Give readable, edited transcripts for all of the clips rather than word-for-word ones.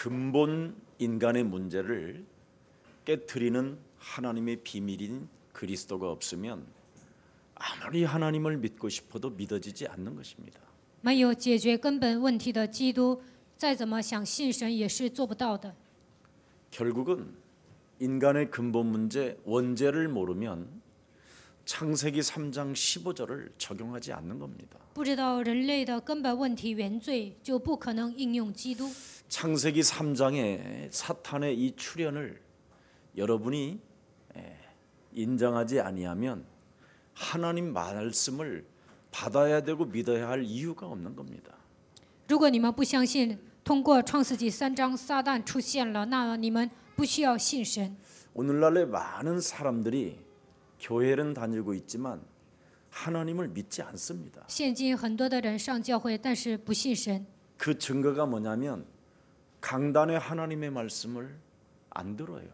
근본 인간의 문제를 깨트리는 하나님의 비밀인 그리스도가 없으면 아무리 하나님을 믿고 싶어도 믿어지지 않는 것입니다. 没有解决根本问题的基督，再怎么想信神也是做不到的。 결국은 인간의 근본 문제 원죄를 모르면 창세기 3장 15절을 적용하지 않는 겁니다. 不知道人类的根本问题原罪，就不可能应用基督。 창세기 3장의 사탄의 이 출현을 여러분이 인정하지 아니하면 하나님 말씀을 받아야 되고 믿어야 할 이유가 없는 겁니다. 如果你们不相信通过创世纪3章撒旦出现了，那你们不需要信神。 오늘날의 많은 사람들이 교회는 다니고 있지만 하나님을 믿지 않습니다. 现今很多的人上教会，但是不信神。 그 증거가 뭐냐면 강단의 하나님의 말씀을 안 들어요.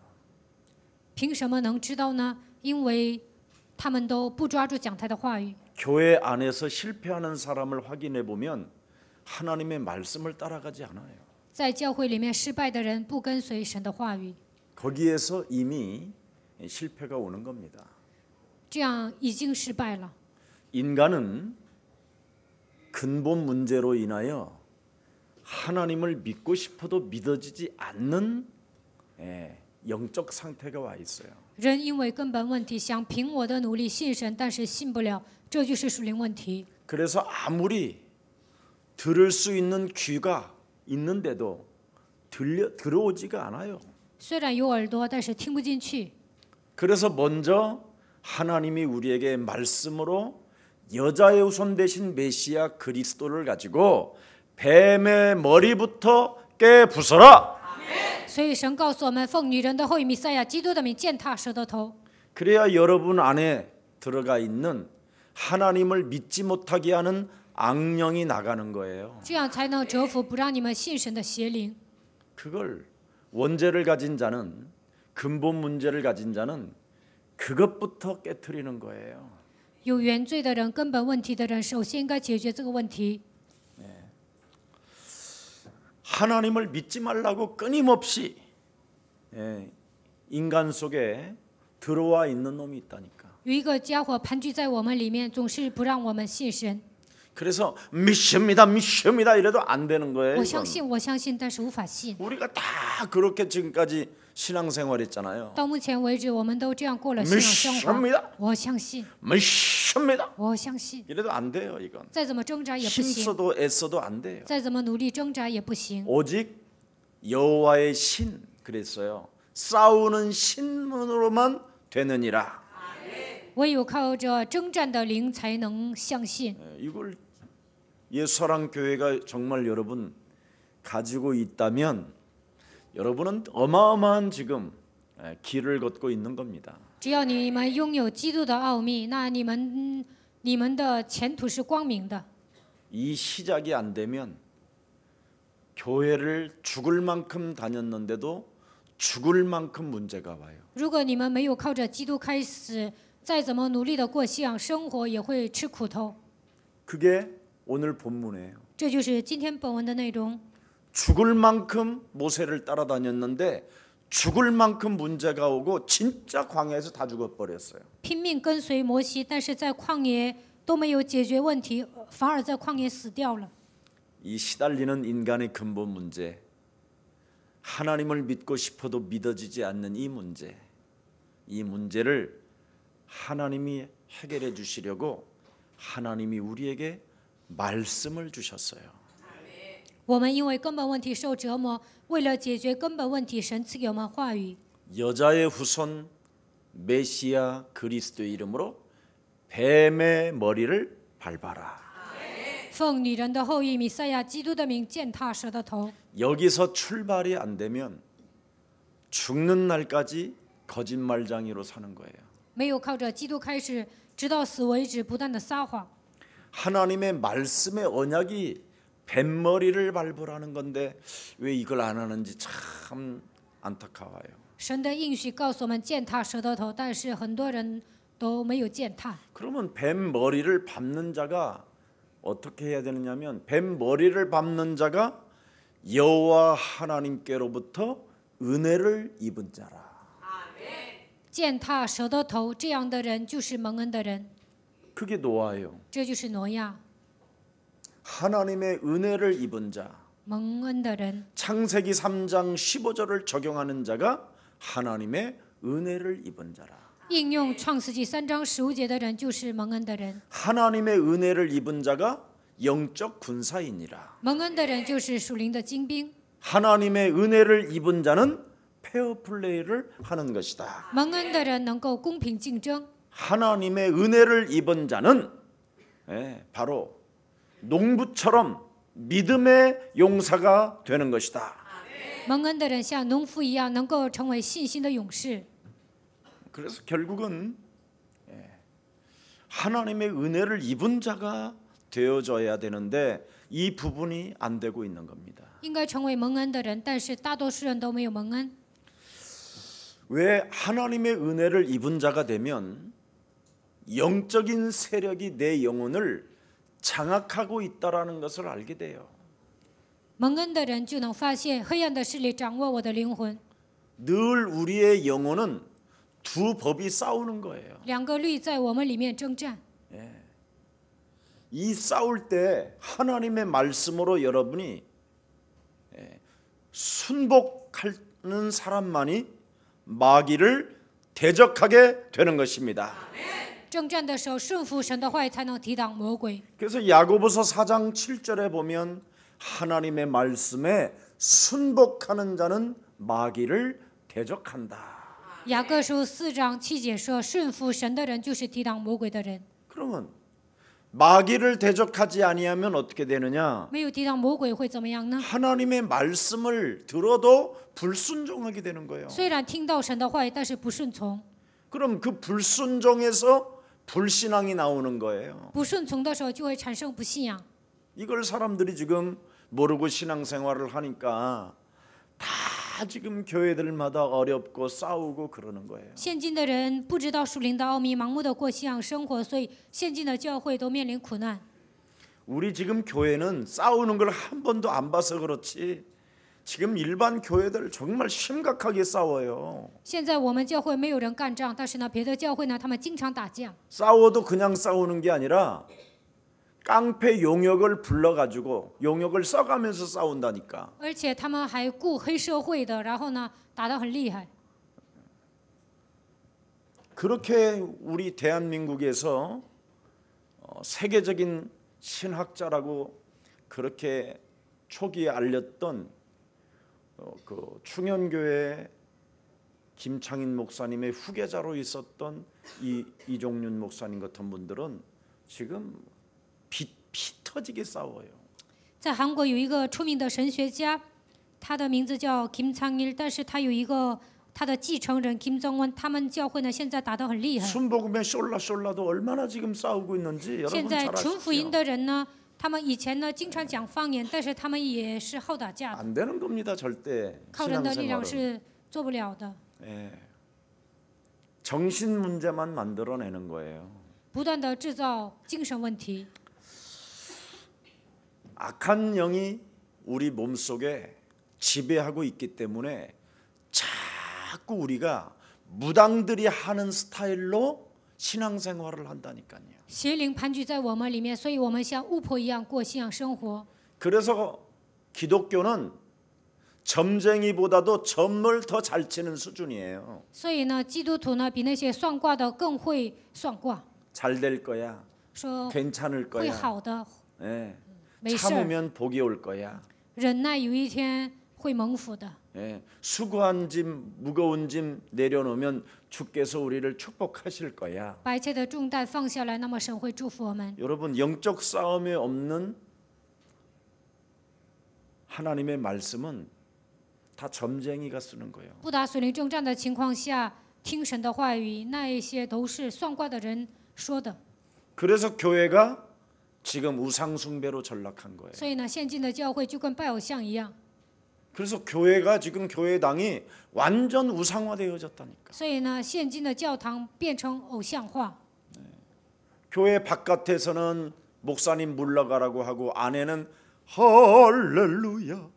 凭什么能知道呢？因为他们都不抓住讲台的话语。 교회 안에서 실패하는 사람을 확인해 보면 하나님의 말씀을 따라가지 않아요. 在教会里面失败的人不跟随神的话语， 거기에서 이미 실패가 오는 겁니다. 这样已经失败了。 인간은 근본 문제로 인하여 하나님을 믿고 싶어도 믿어지지 않는 영적 상태가 와 있어요. 人因为根本问题，想凭我的努力信神，但是信不了，这就是属灵问题。 그래서 아무리 들을 수 있는 귀가 있는데도 들어오지가 않아요. 虽然有耳朵，但是听不进去。 그래서 먼저 하나님이 우리에게 말씀으로 여자의 후손 되신 메시아 그리스도를 가지고 뱀의 머리부터 깨 부숴라. 所以神告诉我们，奉女人的后裔弥赛亚基督的名践踏蛇的头。 그래야 여러분 안에 들어가 있는 하나님을 믿지 못하게 하는 악령이 나가는 거예요. 这样才能折服不让你们信神的邪灵。 그걸 원죄를 가진 자는 근본 문제를 가진 자는 그것부터 깨트리는 거예요. 有原罪的人、根本问题的人，首先应该解决这个问题。 하나님을 믿지 말라고 끊임없이 인간 속에 들어와 있는 놈이 있다니까. 有一个家伙盘踞在我们里面，总是不让我们信神。 그래서 믿습니다 이래도 안 되는 거예요. 我相信，我相信，但是无法信。 우리가 다 그렇게 지금까지 신앙생활했잖아요. 到目前为止，我们都这样过了信仰生 믿습니다 活。我相信， 믿습니다 我相信， 이래도 안 돼요. 이건 再怎么挣扎也不行， 힘써도 애써도 안 돼요. 再怎么努力挣扎也不行。 오직 여호와의 신 그랬어요. 싸우는 신문으로만 되느니라. 唯有靠着征战的灵才能相信。 이걸 예수사랑교회가 정말 여러분 가지고 있다면 여러분은 어마어마한 지금 길을 걷고 있는 겁니다. 只要你们拥有基督的奥秘，那你们的前途是光明的。 이 시작이 안 되면 교회를 죽을 만큼 다녔는데도 죽을 만큼 문제가 와요. 如果你们没有靠着基督开始，再怎么努力的过信仰生活，也会吃苦头。 그게 오늘 본문이에요. 这就是今天本文的内容。 죽을 만큼 모세를 따라다녔는데 죽을 만큼 문제가 오고 진짜 광야에서 다 죽어버렸어요. 拼命跟随摩西，但是在旷野都没有解决问题，反而在旷野死掉了。 이 시달리는 인간의 근본 문제, 하나님을 믿고 싶어도 믿어지지 않는 이 문제를 하나님이 해결해 주시려고 하나님이 우리에게 말씀을 주셨어요. 我们因为根本问题受折磨，为了解决根本问题，神赐给我们话语。 여자의 후손 메시아 그리스도의 이름으로 뱀의 머리를 밟아라. 奉女人的后裔弥赛亚基督的名践踏蛇的头。 여기서 출발이 안 되면 죽는 날까지 거짓말쟁이로 사는 거예요. 没有靠着基督开始，直到死为止，不断的撒谎。 하나님의 말씀의 언약이 뱀머리를 밟으라는 건데 왜 이걸 안 하는지 참 안타까워요. 神的应许告诉我们践踏蛇的头，但是很多人都没有践踏。 그러면 뱀머리를 밟는 자가 어떻게 해야 되느냐면 뱀머리를 밟는 자가 여호와 하나님께로부터 은혜를 입은 자라. 践踏蛇的头，这样的人就是蒙恩的人， 그게 노아예요. 这就是挪亚， 하나님의 은혜를 입은 자. 蒙恩的人。 창세기 3장 15절을 적용하는 자가 하나님의 은혜를 입은 자라. 应用创世纪3章15节的人就是蒙恩的人， 하나님의 은혜를 입은 자가 영적 군사이니라. 蒙恩的人就是属灵的精兵， 하나님의 은혜를 입은 자는 페어플레이를 하는 것이다. 蒙恩的人能够公平竞争， 하나님의 은혜를 입은 자는 바로 농부처럼 믿음의 용사가 되는 것이다. 蒙恩的人像农夫一样，能够成为信心的勇士。 그래서 결국은 하나님의 은혜를 입은 자가 되어져야 되는데 이 부분이 안 되고 있는 겁니다. 应该成为蒙恩的人，但是大多数人都没有蒙恩。 왜 하나님의 은혜를 입은 자가 되면 영적인 세력이 내 영혼을 장악하고 있다라는 것을 알게 돼요. 蒙恩的人就能发现黑暗的势力掌握我的灵魂， 늘 우리의 영혼은 두 법이 싸우는 거예요. 两个律在我们里面征战。 이 싸울 때 하나님의 말씀으로 여러분이 순복하는 사람만이 마귀를 대적하게 되는 것입니다. 征战的时候，顺服神的话语，才能抵挡魔鬼。 그래서 야고보서 4장 7절에 보면 하나님의 말씀에 순복하는 자는 마귀를 대적한다. 雅各书4章7节说，顺服神的人就是抵挡魔鬼的人。 그러면 마귀를 대적하지 아니하면 어떻게 되느냐? 没有抵挡魔鬼会怎么样呢？ 하나님의 말씀을 들어도 불순종하게 되는 거예요. 虽然听到神的话语，但是不顺从。 그럼 그 불순종에서 불신앙이 나오는 거예요. 不顺从的时候，就会产生不信仰。 이걸 사람들이 지금 모르고 신앙생활을 하니까 다 지금 교회들마다 어렵고 싸우고 그러는 거예요. 现今的人不知道属灵的奥秘，盲目的过信仰生活，所以现今的教会都面临苦难。 우리 지금 교회는 싸우는 걸 한 번도 안 봐서 그렇지 지금 일반 교회들 정말 심각하게 싸워요. 现在我们教会没有人干仗，但是呢，别的教会呢，他们经常打架。 싸워도 그냥 싸우는 게 아니라 깡패 용역을 불러가지고 용역을 써가면서 싸운다니까. 而且他们还雇黑社会的，然后呢，打得很厉害。 그렇게 우리 대한민국에서 세계적인 신학자라고 그렇게 초기에 알렸던 그 충현교회 김창인 목사님의 후계자로 있었던 이종윤 목사님 같은 분들은 지금 피 터지게 싸워요. 在韩国有一个出名的神学家，他的名字叫金昌일，但是他有一个他的继承人金正恩，他们教会呢现在打得很厉害。 순복음의 숄라도 얼마나 지금 싸우고 있는지 现 여러분 在 잘 纯福音 아시죠? 的人呢，他们以前呢经常讲方言，但是他们也是好打架的， 안 되는 겁니다 절대. 靠人的力量 신앙생활은. 是做不了的。 예. 정신 문제만 만들어내는 거예요. 不断的制造精神问题， 악한 영이 우리 몸속에 지배하고 있기 때문에 자꾸 우리가 무당들이 하는 스타일로 신앙생활을 한다니까요. 邪灵盘踞在我们里面，所以我们像巫婆一样过信仰生活。 그래서 기독교는 점쟁이보다도 점을 더 잘 치는 수준이에요. 所以呢，基督徒呢比那些算卦的更会算卦， 잘 될 거야. 说 괜찮을 会 거야. 好的， 예. 没事儿， 참으면 복이 올 거야. 忍耐有一天会蒙福的。 예. 수고한 짐, 무거운 짐 내려놓으면 주께서 우리를 축복하실 거야. 把一切的重担放下来，那么神会祝福我们。 여러분 영적 싸움에 없는 하나님의 말씀은 다 점쟁이가 쓰는 거예요. 不打属灵征战的情况下，听神的话语，那一些都是算卦的人说的。 그래서 교회가 지금 우상 숭배로 전락한 거예요. 所以呢，现今的教会就跟拜偶像一样。 그래서 교회가 지금 교회당이 완전 우상화되어졌다니까. 所以呢，现今的教堂变成偶像化。 교회 바깥에서는 목사님 물러가라고 하고 안에는 할렐루야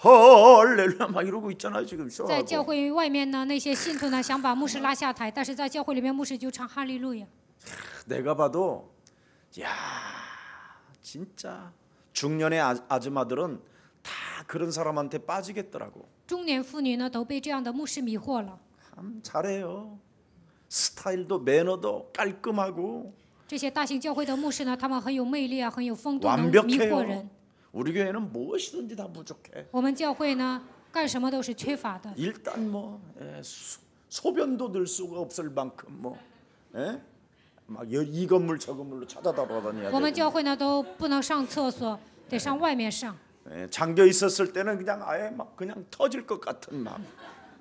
할렐루야 막 이러고 있잖아요 지금 在教 쇼하고. 会外面呢，那些信徒呢想把牧师拉下台，但是在教会里面牧师就唱哈利路亚。 내가 봐도 야 진짜 중년의 아줌마들은 다 그런 사람한테 빠지겠더라고. 中年妇女呢都被这样的牧师迷惑了。 참 잘해요. 스타일도 매너도 깔끔하고 这些大型教会的牧师呢，他们很有魅力啊，很有风度，能迷惑 완벽해요. 人。 우리 교회는 무엇이든지 다 부족해. 我们教会呢，干什么都是缺乏的。 일단 뭐 소변도 늘 수가 없을 만큼 뭐 막 이 건물 저 건물로 찾아다녀야 我们 되고 教会呢都不能上厕所，得上外面上。 잠겨 있었을 때는 그냥 아예 막 그냥 터질 것 같은 막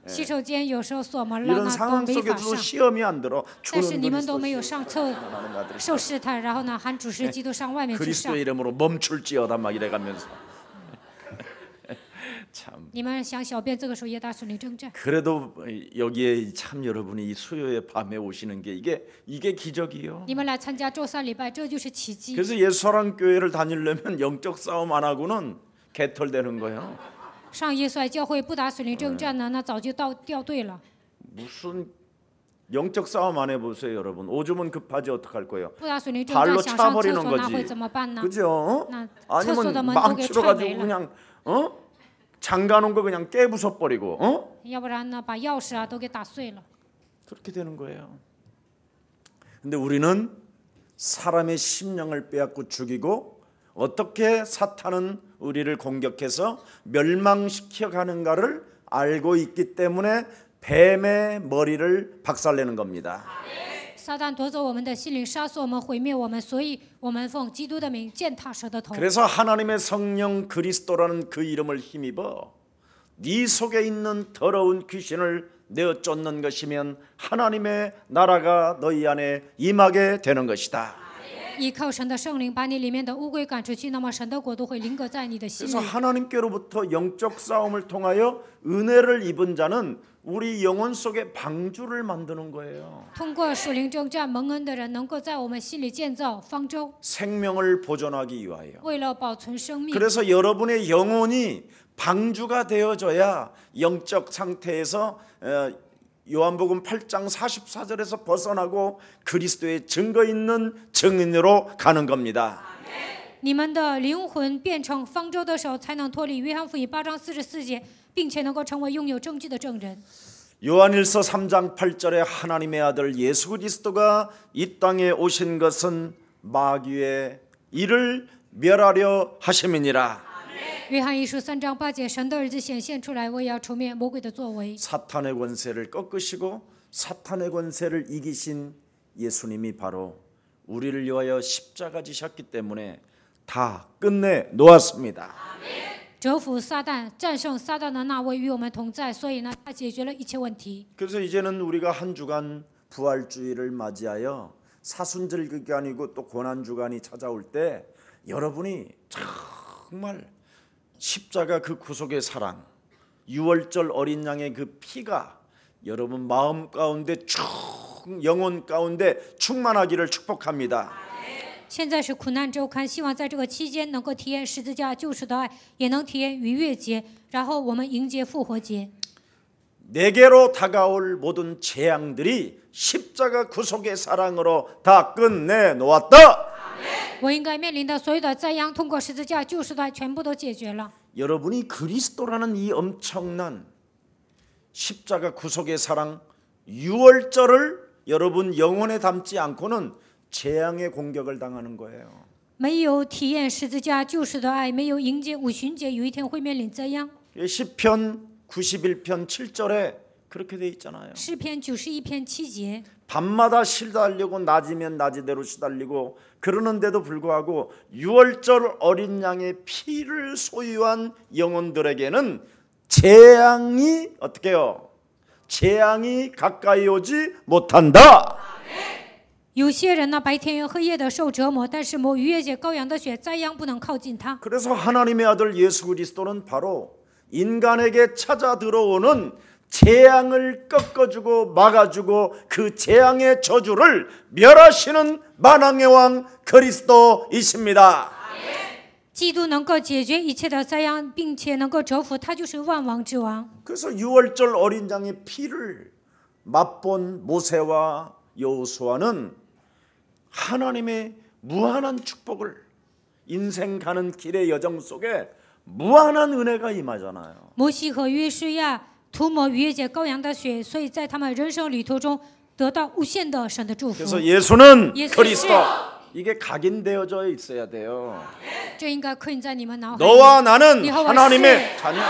洗手间有时候锁门了， 이런 那都 상황 没法 속에서도 上。 시험이 안 들어. 但是 주는 你们 그리스도 都没有上厕， 하는 아들이 受试探，然后呢喊主食基督上外面去上 그리스도의 。 이름으로 멈출지어다 막 이래가면서 참. 你们想小便这个时候也打顺利征战。 그래도 여기에 참 여러분이 이 수요의 밤에 오시는 게 이게 기적이요. 你们来参加周三礼拜，这就是奇迹。 그래서 예수랑 교회를 다니려면 영적 싸움 안 하고는 개털되는 거예요. 上耶稣爱教会不打水灵征战呢，那早就掉队了。 무슨 영적 싸움 안 해보세요, 여러분. 오줌은 급하지 어떡할 거예요? 不打水灵征 발로 战，想上厕 차버리는 所那会 거지. 怎么办呢？ 그죠? 나厕所 아니면 的门都给 망치로 踹没 가지고 了， 그냥 장가놓은 거 그냥 깨부숴 버리고 要不然呢把钥匙啊都给打碎了。 그렇게 되는 거예요. 근데 우리는 사람의 심령을 빼앗고 죽이고 어떻게 사탄은 우리를 공격해서 멸망시켜 가는가를 알고 있기 때문에 뱀의 머리를 박살내는 겁니다. 撒旦夺走我们的心灵，杀死我们，毁灭我们，所以我们奉基督的名践踏蛇的头。 그래서 하나님의 성령 그리스도라는 그 이름을 힘입어 네 속에 있는 더러운 귀신을 내어 쫓는 것이면 하나님의 나라가 너희 안에 임하게 되는 것이다. 依靠神的圣灵，把你里面的乌龟赶出去，那么神的国度会临格在你的心 그래서 里。 하나님께로부터 영적 싸움을 통하여 은혜를 입은 자는 우리 영혼 속에 방주를 만드는 거예요. 通过属灵征战蒙恩的人，能够在我们心里建造方舟， 생명을 보존하기 위하여. 为了保存生命。 그래서 여러분의 영혼이 방주가 되어져야 영적 상태에서 요한복음 8장 44절에서 벗어나고 그리스도의 증거 있는 증인으로 가는 겁니다. 你们的灵魂变成方舟的时候，才能脱离约翰福音8章44节，并且能够成为拥有证据的证人。 요한일서 3장 8절에 하나님의 아들 예수 그리스도가 이 땅에 오신 것은 마귀의 일을 멸하려 하심이니라. 约翰一书3章8节，神的儿子显现出来，为要除灭魔鬼的作为。 사탄의 권세를 꺾으시고 사탄의 권세를 이기신 예수님이 바로 우리를 위하여 십자가 지셨기 때문에 다 끝내 놓았습니다. 折服撒旦，战胜撒旦的那位与我们同在，所以呢，他解决了一切问题。 그래서 이제는 우리가 한 주간 부활주의를 맞이하여 사순절 기간이고 또 고난 주간이 찾아올 때 여러분이 정말 십자가 그 구속의 사랑, 유월절 어린 양의 그 피가 여러분 마음 가운데 영혼 가운데 충만하기를 축복합니다. 现在是苦难周刊，希望在这个期间能够体验十字架救赎的爱，也能体验逾越节，然后我们迎接复活节。 내게로 다가올 모든 재앙들이 십자가 구속의 사랑으로 다 끝내 놓았다. 我应该面临的所有的灾殃，通过十字架救赎的爱全部都解决了。 여러분이 그리스도라는 이 엄청난 십자가 구속의 사랑 유월절을 여러분 영혼에 담지 않고는 재앙의 공격을 당하는 거예요. 没有体验十字架救赎的爱，没有迎接五旬节，有一天会面临灾殃。 시편 91편 7절에 그렇게 돼 있잖아요. 诗篇91篇7节， 밤마다 시달리고 낮이면 낮이대로 시달리고 그러는데도 불구하고 유월절 어린 양의 피를 소유한 영혼들에게는 재앙이 어떻게 해요? 재앙이 가까이 오지 못한다. 有些人呢白天黑夜的受折磨，但是某逾越节羔羊的血，灾殃不能靠近他。 그래서 하나님의 아들 예수 그리스도는 바로 인간에게 찾아 들어오는 재앙을 꺾어주고 막아주고 그 재앙의 저주를 멸하시는 만왕의 왕 그리스도이십니다. 基督能够解决一切的灾殃，并且能够折服，他就是万王之王。 그래서 유월절 어린 양의 피를 맛본 모세와 여호수아는 하나님의 무한한 축복을 인생 가는 길의 여정 속에 무한한 은혜가 임하잖아요. 摩西和约书亚涂抹逾越节羔羊的血，所以在他们人生旅途中得到无限的神的祝福。 그래서 예수는 예수 그리스도 이게 각인되어져 있어야 돼요. 这应该刻印在你们脑海里。 너와 나는 여호와 하나님의 자녀.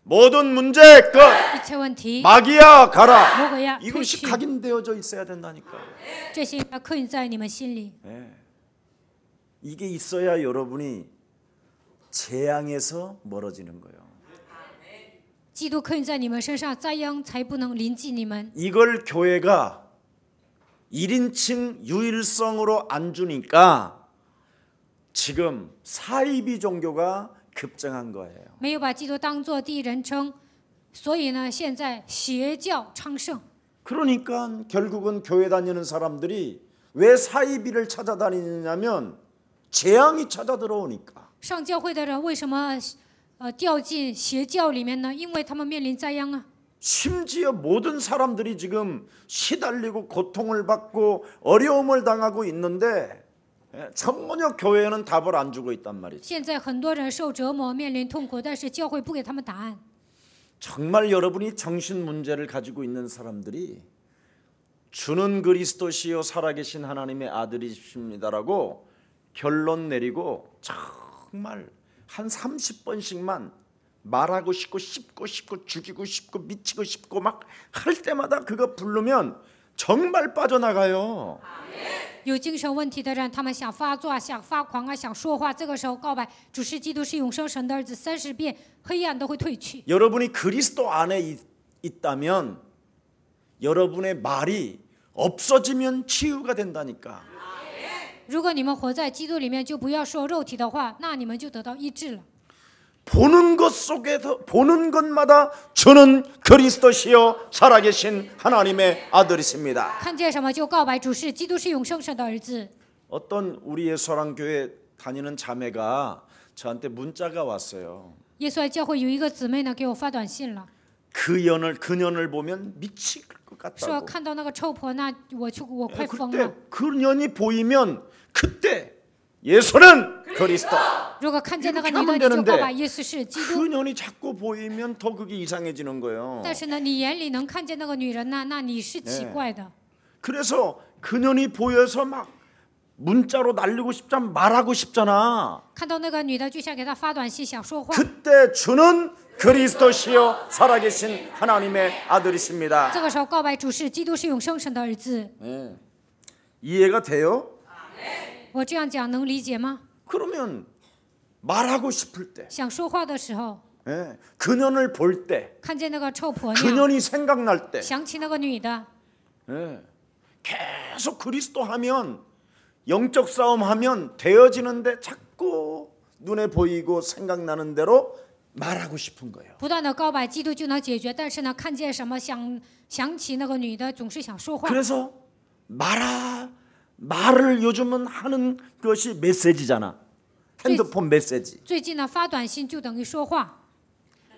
모든 문제 끝. 一切问题， 마귀야 가라. 魔鬼呀退 이것이 去， 각인되어져 있어야 된다니까요. 这些应该刻印在你们心里。 이게 있어야 여러분이 재앙에서 멀어지는 거예요. 基督刻印在你们身上，灾殃才不能临近你们。 이걸 교회가 1인칭 유일성으로 안 주니까 지금 사이비 종교가 급증한 거예요. 没有把基督当作第一人称，所以呢，现在邪教昌盛。 그러니까 결국은 교회 다니는 사람들이 왜 사이비를 찾아다니냐면 재앙이 찾아 들어오니까. 上教会的人为什么掉进邪教里面呢？因为他们面临灾殃啊。 심지어 모든 사람들이 지금 시달리고 고통을 받고 어려움을 당하고 있는데 전혀 교회는 답을 안 주고 있단 말이죠. 现在很多人受折磨，面临痛苦，但是教会不给他们答案。 정말 여러분이 정신 문제를 가지고 있는 사람들이 주는 그리스도시요 살아계신 하나님의 아들이십니다라고 결론 내리고 정말 한 30번씩만 말하고 싶고 죽이고 싶고 미치고 싶고 막 할 때마다 그거 부르면 정말 빠져나가요. 有精神问题的人，他们想发作、想发狂啊，想说话，这个时候告白主是基督是永生神的儿子30遍，黑暗都会退去。 여러분이 그리스도 안에 있다면 여러분의 말이 없어지면 치유가 된다니까. 如果你们活在基督里面，就不要说肉体的话，那你们就得到医治了。 보는 것 속에서 보는 것마다 주는 그리스도시요 살아계신 하나님의 아들이십니다. 看见什么就告白主是基督是永生神的儿子。 어떤 우리의 소랑교회 다니는 자매가 저한테 문자가 왔어요. 耶稣爱教会有一个姊妹呢，给我发短信了， 그년을 보면 미칠 것 说 같다고. 看到那个臭婆，那我快疯 그때 了。 그년이 보이면 그때 예수는 그리스도. 如果看见那个女的， 이렇게 你 하면 就告白 되는데 耶稣是基督。 그년이 자꾸 보이면 더 그게 이상해지는 거예요. 但是呢，你眼里能看见那个女人呢，那你是奇怪的。 그래서 그년이 보여서 막 문자로 날리고 싶잖아, 말하고 싶잖아. 看到那个女的，就想给她发短信，想说话。 그때 주는 그리스도시요 살아계신 하나님의 아들이십니다. 这个时候告白主是基督是永生神的儿子。 이해가 돼요? 我这样讲能理解吗？ 그러면 말하고 싶을 때, 想说话的时候， 그년을 볼 때, 看见那个臭婆娘， 그년이 생각날 때, 想起那个女的， 계속 그리스도 하면 영적 싸움 하면 되어지는데 자꾸 눈에 보이고 생각나는 대로 말하고 싶은 거예요. 不断的告白基督就能解决。但是呢，看见什么想起那个女的，总是想说话。 그래서 말을 요즘은 하는 것이 메시지잖아. 핸드폰 메시지. 最近呢，发短信就等于说话，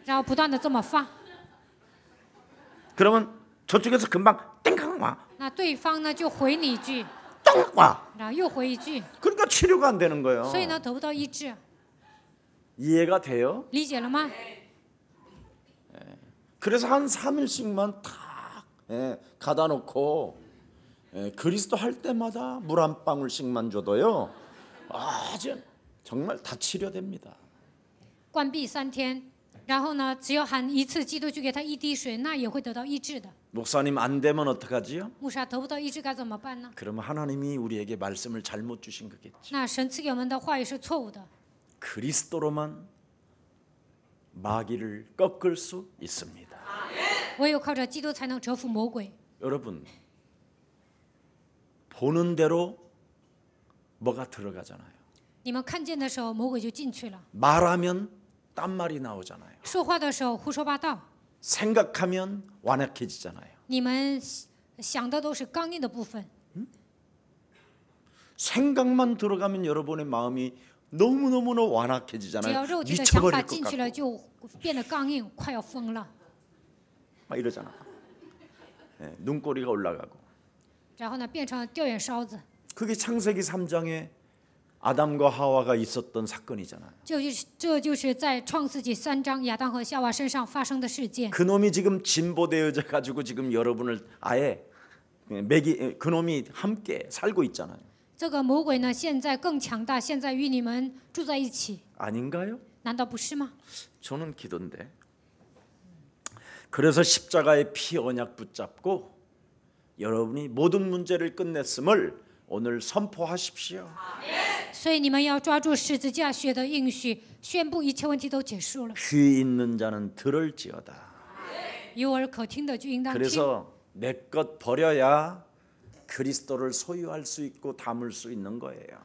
然后不断的这么发， 그러면 저쪽에서 금방 땡강 와. 那对方呢就回你一句， 땡 와. 然后又回一句， 그러니까 치료가 안 되는 거예요. 所以呢得不到医治。 이해가 돼요? 理解了吗？ 그래서 한 3일씩만 탁 가다 놓고 그리스도 할 때마다 물 한 방울씩만 줘도요. 아주 정말 다 치료됩니다. 关闭3天，然后呢，只要喊一次基督，就给他一滴水，那也会得到医治的。 목사님 안 되면 어떡하지요? 牧师得不到医治该怎么办呢？ 그러면 하나님이 우리에게 말씀을 잘못 주신 거겠지. 那神赐给我们的话语是错误的。 그리스도로만 마귀를 꺾을 수 있습니다. 唯有靠着基督才能折服魔鬼。 여러분 보는 대로 뭐가 들어가잖아요. 你们看见的时候，魔鬼就进去了； 말하면 딴말이 나오잖아요. 说话的时候胡说八道； 생각하면 완악해지잖아요. 你们想的都是刚硬的部分。 생각만 들어가면 여러분의 마음이 너무너무 只 완악해지잖아요. 要肉体的想法 미쳐버릴 것 进去了， 같고 就变得刚硬，快要疯了。 막 이러잖아. 예, 눈꼬리가 올라가고. 然后呢，变成吊眼梢子。 그게 창세기 3장에 아담과 하와가 있었던 사건이잖아요. 这就是在创世纪3章亚当和夏娃身上发生的事件。 그놈이 지금 진보되어져 가지고 지금 여러분을 아예 그놈이 함께 살고 있잖아요. 这个魔鬼呢，现在更强大，现在与你们住在一起， 아닌가요? 难道不是吗？ 저는 기도인데. 그래서 십자가의 피 언약 붙잡고 여러분이 모든 문제를 끝냈음을 오늘 선포하십시오. 所以你们要抓住十字架血的应许，宣布一切问题都结束了。 귀 있는 자는 들을지어다. 有耳可听的就应当听。 그래서 내 것 버려야 그리스도를 소유할 수 있고 담을 수 있는 거예요.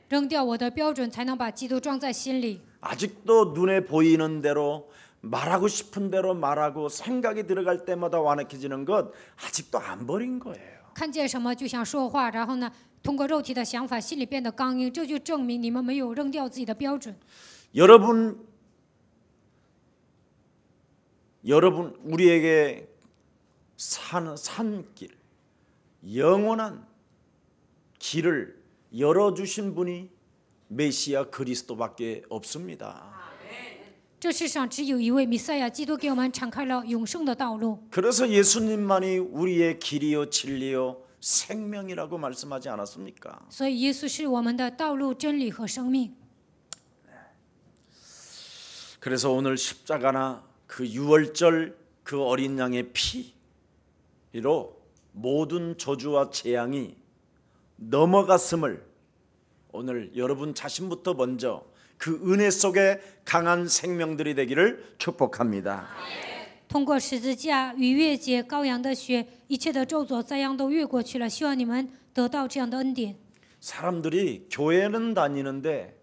扔掉我的标准，才能把基督装在心里。 아직도 눈에 보이는 대로 말하고 싶은 대로 말하고 생각이 들어갈 때마다 완악해지는 것 아직도 안 버린 거예요. 看见什么就想说话，然后呢，通过肉体的想法，心里变得刚硬，这就证明你们没有扔掉自己的标准。 여러분 우리에게 산길 영원한 길을 열어주신 분이 메시아 그리스도밖에 없습니다. 这世上只有一位弥赛亚基督给我们敞开了永生的道路。 그래서 예수님만이 우리의 길이요 진리요 생명이라고 말씀하지 않았습니까? 所以耶稣是我们的道路、真理和生命。 그래서 오늘 십자가나 그 유월절 그 어린 양의 피로 모든 저주와 재앙이 넘어갔음을 오늘 여러분 자신부터 먼저 그 은혜 속에 강한 생명들이 되기를 축복합니다. 通过十字架逾越节羔羊的血，一切的咒诅灾殃都越过去了。希望你们得到这样的恩典。 사람들이 교회는 다니는데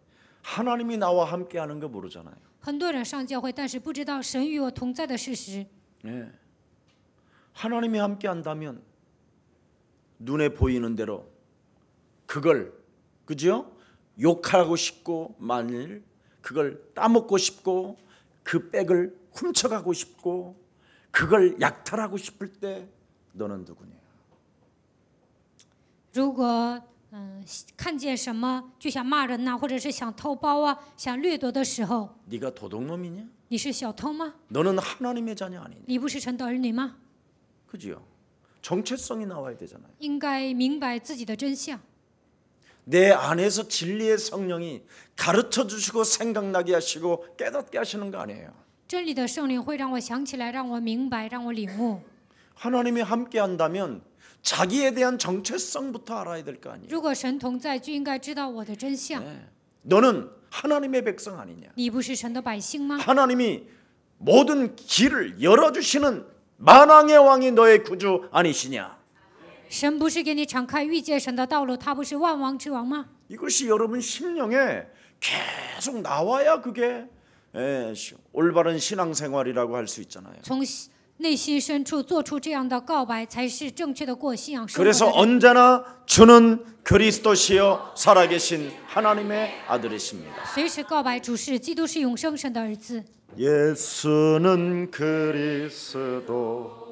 하나님이 나와 함께하는 거 모르잖아요. 很多人上教会，但是不知道神与我同在的事实。 예. 하나님이 함께한다면 눈에 보이는 대로 그걸 그죠? 욕하고 싶고 만일 그걸 따먹고 싶고 그 백을 훔쳐가고 싶고 그걸 약탈하고 싶을 때 너는 누구냐? 如果看见什么就想骂人呐、或者是想偷包啊、想掠夺的时候， 네가 도둑놈이냐? 你是小偷吗？ 너는 하나님의 자녀 아니냐? 你不是神的儿女吗？ 그죠? 정체성이 나와야 되잖아요. 应该明白自己的真相。 내 안에서 진리의 성령이 가르쳐 주시고 생각나게 하시고 깨닫게 하시는 거 아니에요. 真理的圣灵会让我想起来，让我明白，让我领悟。 하나님이 함께 한다면 자기에 대한 정체성부터 알아야 될 거 아니에요. 如果神同在，就应该知道我的真相。 너는 하나님의 백성 아니냐? 你不是神的百姓吗？ 하나님이 모든 길을 열어주시는 만왕의 왕이 너의 구주 아니시냐? 神不是给你敞开遇见神的道路，他不是万王之王吗？ 이것이 여러분 심령에 계속 나와야 그게 올바른 신앙생활이라고 할 수 있잖아요. 从内心深处做出这样的告白，才是正确的过信仰生活 그래서 的人。 언제나 주는 그리스도시요 살아계신 하나님의 아들이십니다. 随时告白主是基督是永生神的儿子。 예수는 그리스도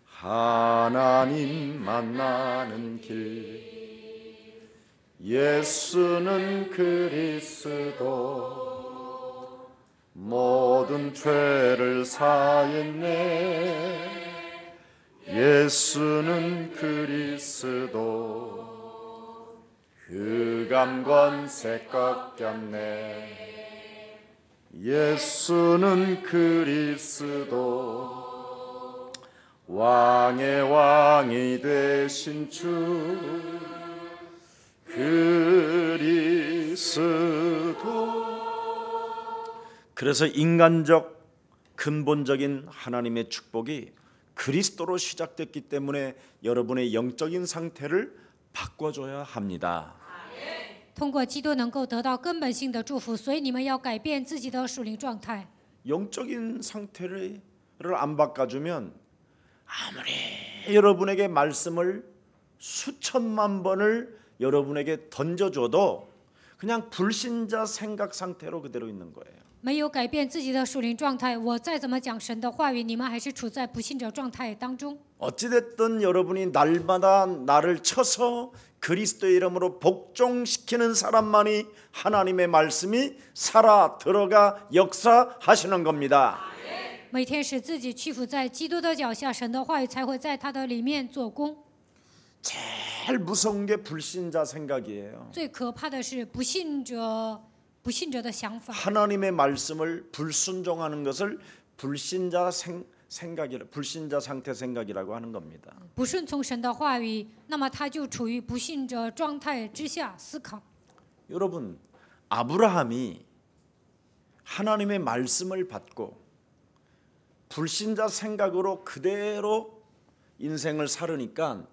하나님 만나는 길 예수는 그리스도 모든 죄를 사했네 예수는 그리스도 흑암권세 꺾였네 예수는 그리스도 왕의 왕이 되신 주 그리스도 그래서 인간적 근본적인 하나님의 축복이 그리스도로 시작됐기 때문에 여러분의 영적인 상태를 바꿔줘야 합니다. 通过基督能够得到根本性的祝福，所以你们要改变自己的属灵状态。 영적인 상태를 안 바꿔주면 아무리 여러분에게 말씀을 수천만 번을 여러분에게 던져줘도 그냥 불신자 생각 상태로 그대로 있는 거예요. 没有改变自己的属灵状态，我再怎么讲神的话语，你们还是处在不信者状态当中。 어찌됐든 여러분이 날마다 나를 쳐서 그리스도의 이름으로 복종시키는 사람만이 하나님의 말씀이 살아 들어가 역사하시는 겁니다. 每天使自己屈服在基督的脚下，神的话语才会在他的里面做工。 제일 무서운 게 불신자 생각이에요. 最可怕的是不信者的想法。 하나님의 말씀을 불순종하는 것을 불신자 상태 생각이라고 하는 겁니다. 不顺从神的话语，那么他就处于不信者状态之下思考。 여러분, 아브라함이 하나님의 말씀을 받고 불신자 생각으로 그대로 인생을 살으니까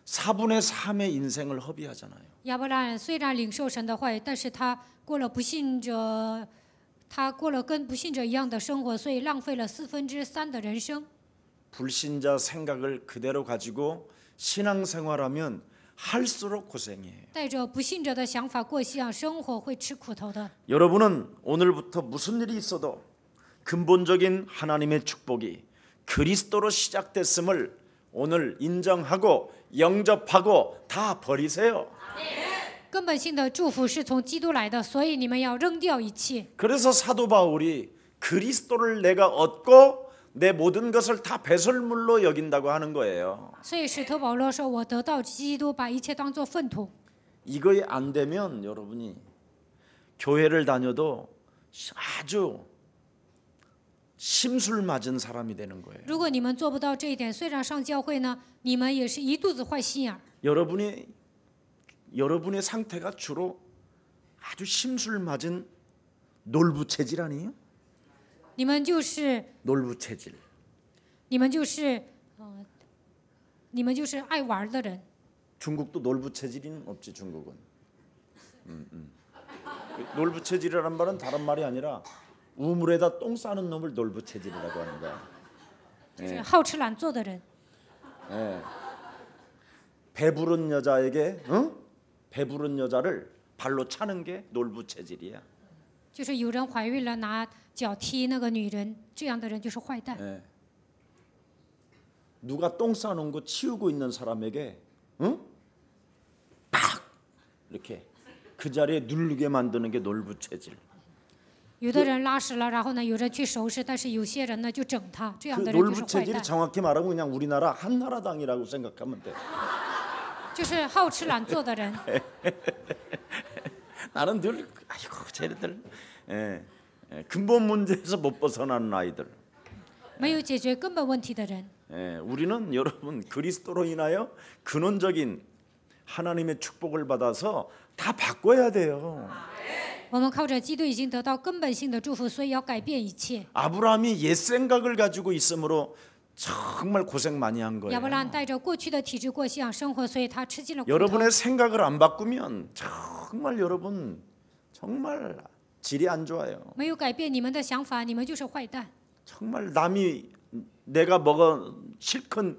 4분의 3의 인생을 허비하잖아요. 亚伯拉罕虽然领受神的话语，但是他过了跟不信者一样的生活，所以浪费了3/4的人生。 불신자 생각을 그대로 가지고 신앙생활하면 할수록 고생이에요. 带着不信者的想法过信生活会吃苦头的。 여러분은 오늘부터 무슨 일이 있어도 근본적인 하나님의 축복이 그리스도로 시작됐음을 오늘 인정하고 영접하고 다 버리세요. 根本性的祝福是从基督来的，所以你们要扔掉一切。 그래서 사도 바울이 그리스도를 내가 얻고 내 모든 것을 다 배설물로 여긴다고 하는 거예요. 所以使徒保罗说：“我得到基督，把一切当作粪土。” 이거에 안 되면 여러분이 교회를 다녀도 아주 심술 맞은 사람이 되는 거예요. 如果你们做不到这一点，虽然上教会呢，你们也是一肚子坏心眼儿。 여러분의 상태가 주로 아주 심술 맞은 놀부 체질 아니에요? 你们就是 놀부 체질. 你们就是爱玩的人。 중국도 놀부 체질은 없지 중국은. 놀부 체질이라는 말은 다른 말이 아니라 우물에다 똥 싸는 놈을 놀부 체질이라고 하는 거야. 就是好吃懒做的人。 예. 배부른 여자에게 배부른 여자를 발로 차는 게 놀부 체질이야. 就是有人怀孕了，拿脚踢那个女人，这样的人就是坏蛋。 예. 누가 똥 싸놓은 거 치우고 있는 사람에게 팍 이렇게 그 자리에 누르게 만드는 게 놀부 체질. 有的人拉屎了，然后呢，有人去收拾，但是有些人呢就整他，这 그 样的人就是 놀부 坏 체질이 蛋， 정확히 말하면 그냥 우리나라 한나라당이라고 생각하면 돼. 就是好吃懒做的人。 나는 늘 아이고 쟤네들 근본 문제에서 못 벗어나는 아이들. 没有解决根本问题的人。 우리는 여러분 그리스도로 인하여 근원적인 하나님의 축복을 받아서 다 바꿔야 돼요. 我们靠着基督已经得到根本性的祝福，所以要改变一切。 아브라함이 옛 생각을 가지고 있으므로 정말 고생 많이 한 亚伯 거예요. 拉罕带着过去的体制过信仰生活，所以他吃尽了苦头。 여러분의 생각을 안 바꾸면 정말 여러분 정말 질이 안 좋아요. 没有改变你们的想法，你们就是坏蛋。 정말 남이 내가 먹어 실컷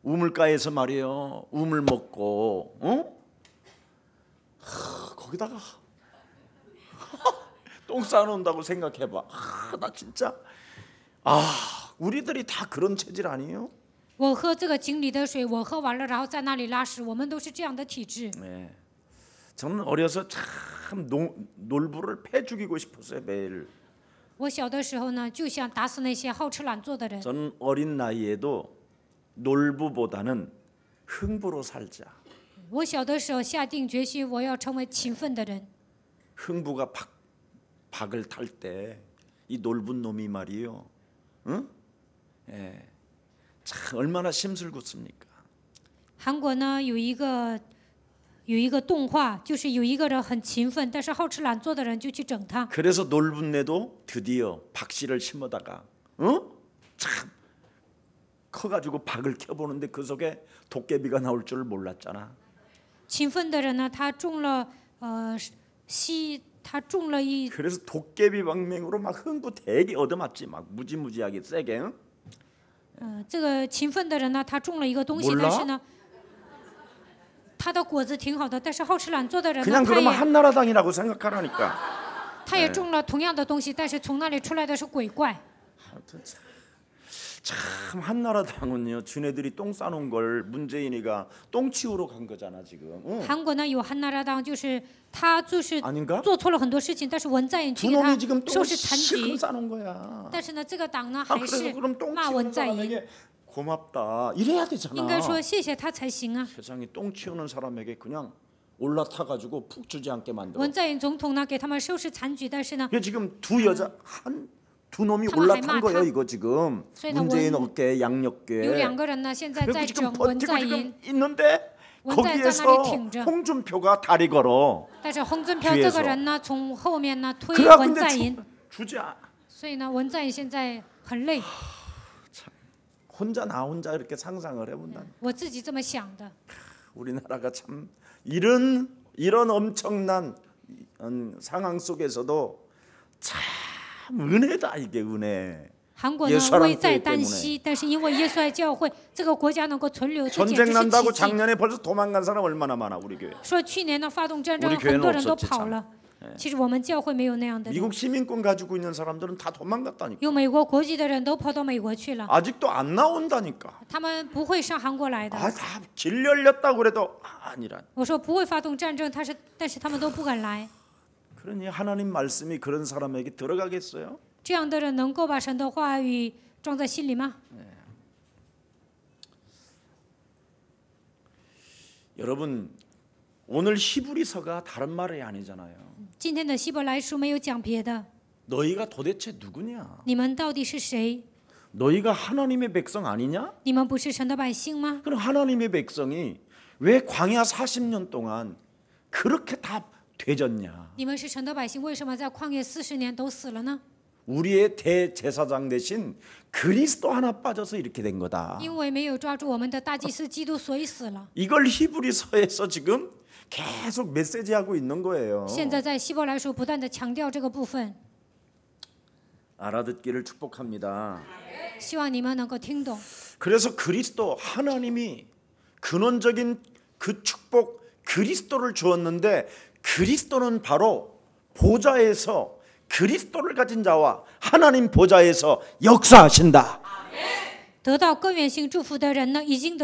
우물가에서 말이에요. 우물 먹고 거기다가 똥 싸놓는다고 생각해봐. 나 진짜 우리들이 다 그런 체질 아니에요? 我喝这个井里的水，我喝完了，然后在那里拉屎，我们都是这样的体质。 네. 저는 어려서 참 놀부를 패 죽이고 싶었어요 매일. 我小的时候呢，就想打死那些好吃懒做的人。 저는 어린 나이에도 놀부보다는 흥부로 살자. 我小的时候下定决心，我要成为勤奋的人。 흥부가 박을 탈 때 이 놀부 놈이 말이요, 응? 예, 참 얼마나 심술궂습니까? 韩国呢有一个动画，就是有一个人很勤奋，但是好吃懒做的人就去整他。 그래서 놀부네도 드디어 박씨를 심어다가, 참 커가지고 박을 켜보는데 그 속에 도깨비가 나올 줄 몰랐잖아. 勤奋的人呢，他种了他种了一 그래서 도깨비 방맹으로 막 흥부 되게 얻어맞지, 막 무지무지하게 세게. 응? 这个勤奋的人呢，他种了一个东西， 몰라? 但是呢，他的果子挺好的，但是好吃懒做的人呢， 그냥 그러면 한나라당이라고 생각하라니까. 他也种了同样的东西，但是从那里出来的是鬼怪。 참 한나라당은요, 지네들이 똥 싸놓은 걸 문재인이가 똥 치우러 간 거잖아 지금. 응. 韩国呢有汉娜拉党，就是他就是 아닌가? 做错了很多事情，但是文在寅去 두 给他 놈이 지금 收 똥을 拾残 실컷 局， 싸놓은 거야. 但是呢这个党呢 아, 还 그래서 是 그럼 똥 骂 치우는 文在寅， 사람에게 고맙다 이래야 应 되잖아. 该说谢谢他才行啊。 세상에 똥 치우는 사람에게 그냥 올라타가지고 푹 주지 않게 만들어. 文在寅总统呢给他们收拾残局，但是呢 이게 지금 두 여자 두 놈이 한번 올라탄 할만 거예요 한- 이거 지금. 소위는 문재인 원- 어깨 有 양옆에. 两个人呢现在 그리고 在 지금 整文 버티고 在 지금 寅， 있는데 원자인 거기에서 짠나리挺着. 홍준표가 다리 걸어. 但是洪尊飘这个人呢从后面呢推 그래 文 근데 在寅， 주자. 所以呢文在寅现在很累。 혼자 나 혼자 이렇게 상상을 해본다. 我自己这么想的。 우리나라가 참 이런 엄청난 상황 속에서도 참 은혜다 이게 은혜. 韩国呢危在旦夕，但是因为耶稣爱教会，这个国家能够存留，这简 전쟁 直是 난다고 奇迹。 작년에 벌써 도망간 사람 얼마나 많아 우리 교회. 说去年呢发动战争， 우리 很多人都 교회는 없었지 跑了。其实我们教会没有那样的人， 미국 시민권 가지고 있는 사람들은 다 도망갔다니까. 有美国国籍的人都跑到美国去了， 아직도 안 나온다니까. 他们不会上韩国来的。 다 길 열렸다고 그래도 아니란. 我说不会发动战争，但是他们都不敢来。 그러니 하나님 말씀이 그런 사람에게 들어가겠어요? 这样的人能够把神的话语装在心里吗？ 여러분 오늘 히브리서가 다른 말이 아니잖아요. 今天的希伯来书没有讲别的， 너희가 도대체 누구냐? 你们到底是谁？ 너희가 하나님의 백성 아니냐? 你们不是神的百姓吗？ 그럼 하나님의 백성이 왜 광야 40년 동안 그렇게 다 되졌냐? 你们是神的百姓，为什么在旷野40年都死了呢？ 우리의 대제사장 대신 그리스도 하나 빠져서 이렇게 된 거다. 因为没有抓住我们的大祭司基督，所以死了。 이걸 히브리서에서 지금 계속 메시지하고 있는 거예요. 现在在希伯来书不断的强调这个部分， 알아듣기를 축복합니다. 希望你们能够听懂。 그래서 그리스도 하나님이 근원적인 그 축복 그리스도를 주었는데 그리스도는 바로 보좌에서 그리스도를 가진 자와 하나님 보좌에서 역사하신다. 得到根源性祝福的人呢，已经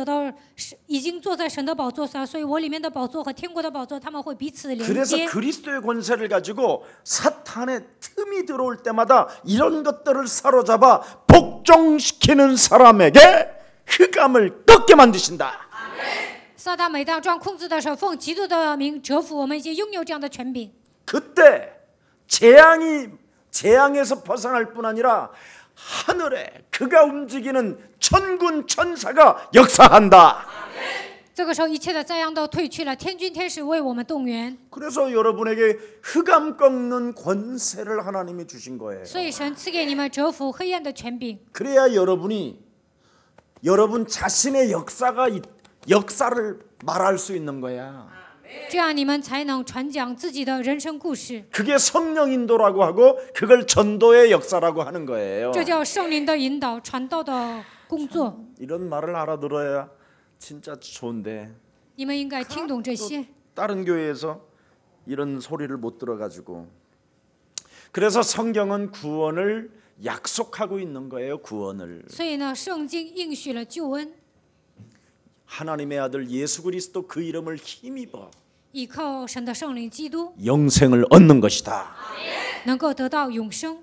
坐在神的宝座上，所以我里面的宝座和天国的宝座，他们会彼此连 그래서 接。 그리스도의 권세를 가지고 사탄의 틈이 들어올 때마다 이런 것들을 사로잡아 복종시키는 사람에게 흑암을 꺾게 만드신다. 撒旦每当装控制的时候，奉基督的名折服我们，已经拥有这样的权柄。 그때 재앙에서 벗어날 뿐 아니라 하늘에 그가 움직이는 천군 천사가 역사한다. 这个时候，一切的灾殃都退去了，天军天使为我们动员。 그래서 여러분에게 흑암 꺾는 권세를 하나님이 주신 거예요. 所以神赐给你们折服黑暗的权柄， 그래야 여러분 자신의 역사를 말할 수 있는 거야. 这样你们才能传讲自己的人生故事。 그게 성령 인도라고 하고 그걸 전도의 역사라고 하는 거예요. 这叫圣灵的引导、传道的工作。 이런 말을 알아들어야 진짜 좋은데 你们应该听懂这些。 다른 교회에서 이런 소리를 못 들어가지고 그래서 성경은 구원을 약속하고 있는 거예요. 구원을 所以呢，圣经应许了救恩， 하나님의 아들 예수 그리스도 그 이름을 힘입어 依靠神的圣灵基督， 영생을 얻는 것이다. 能够得到永生。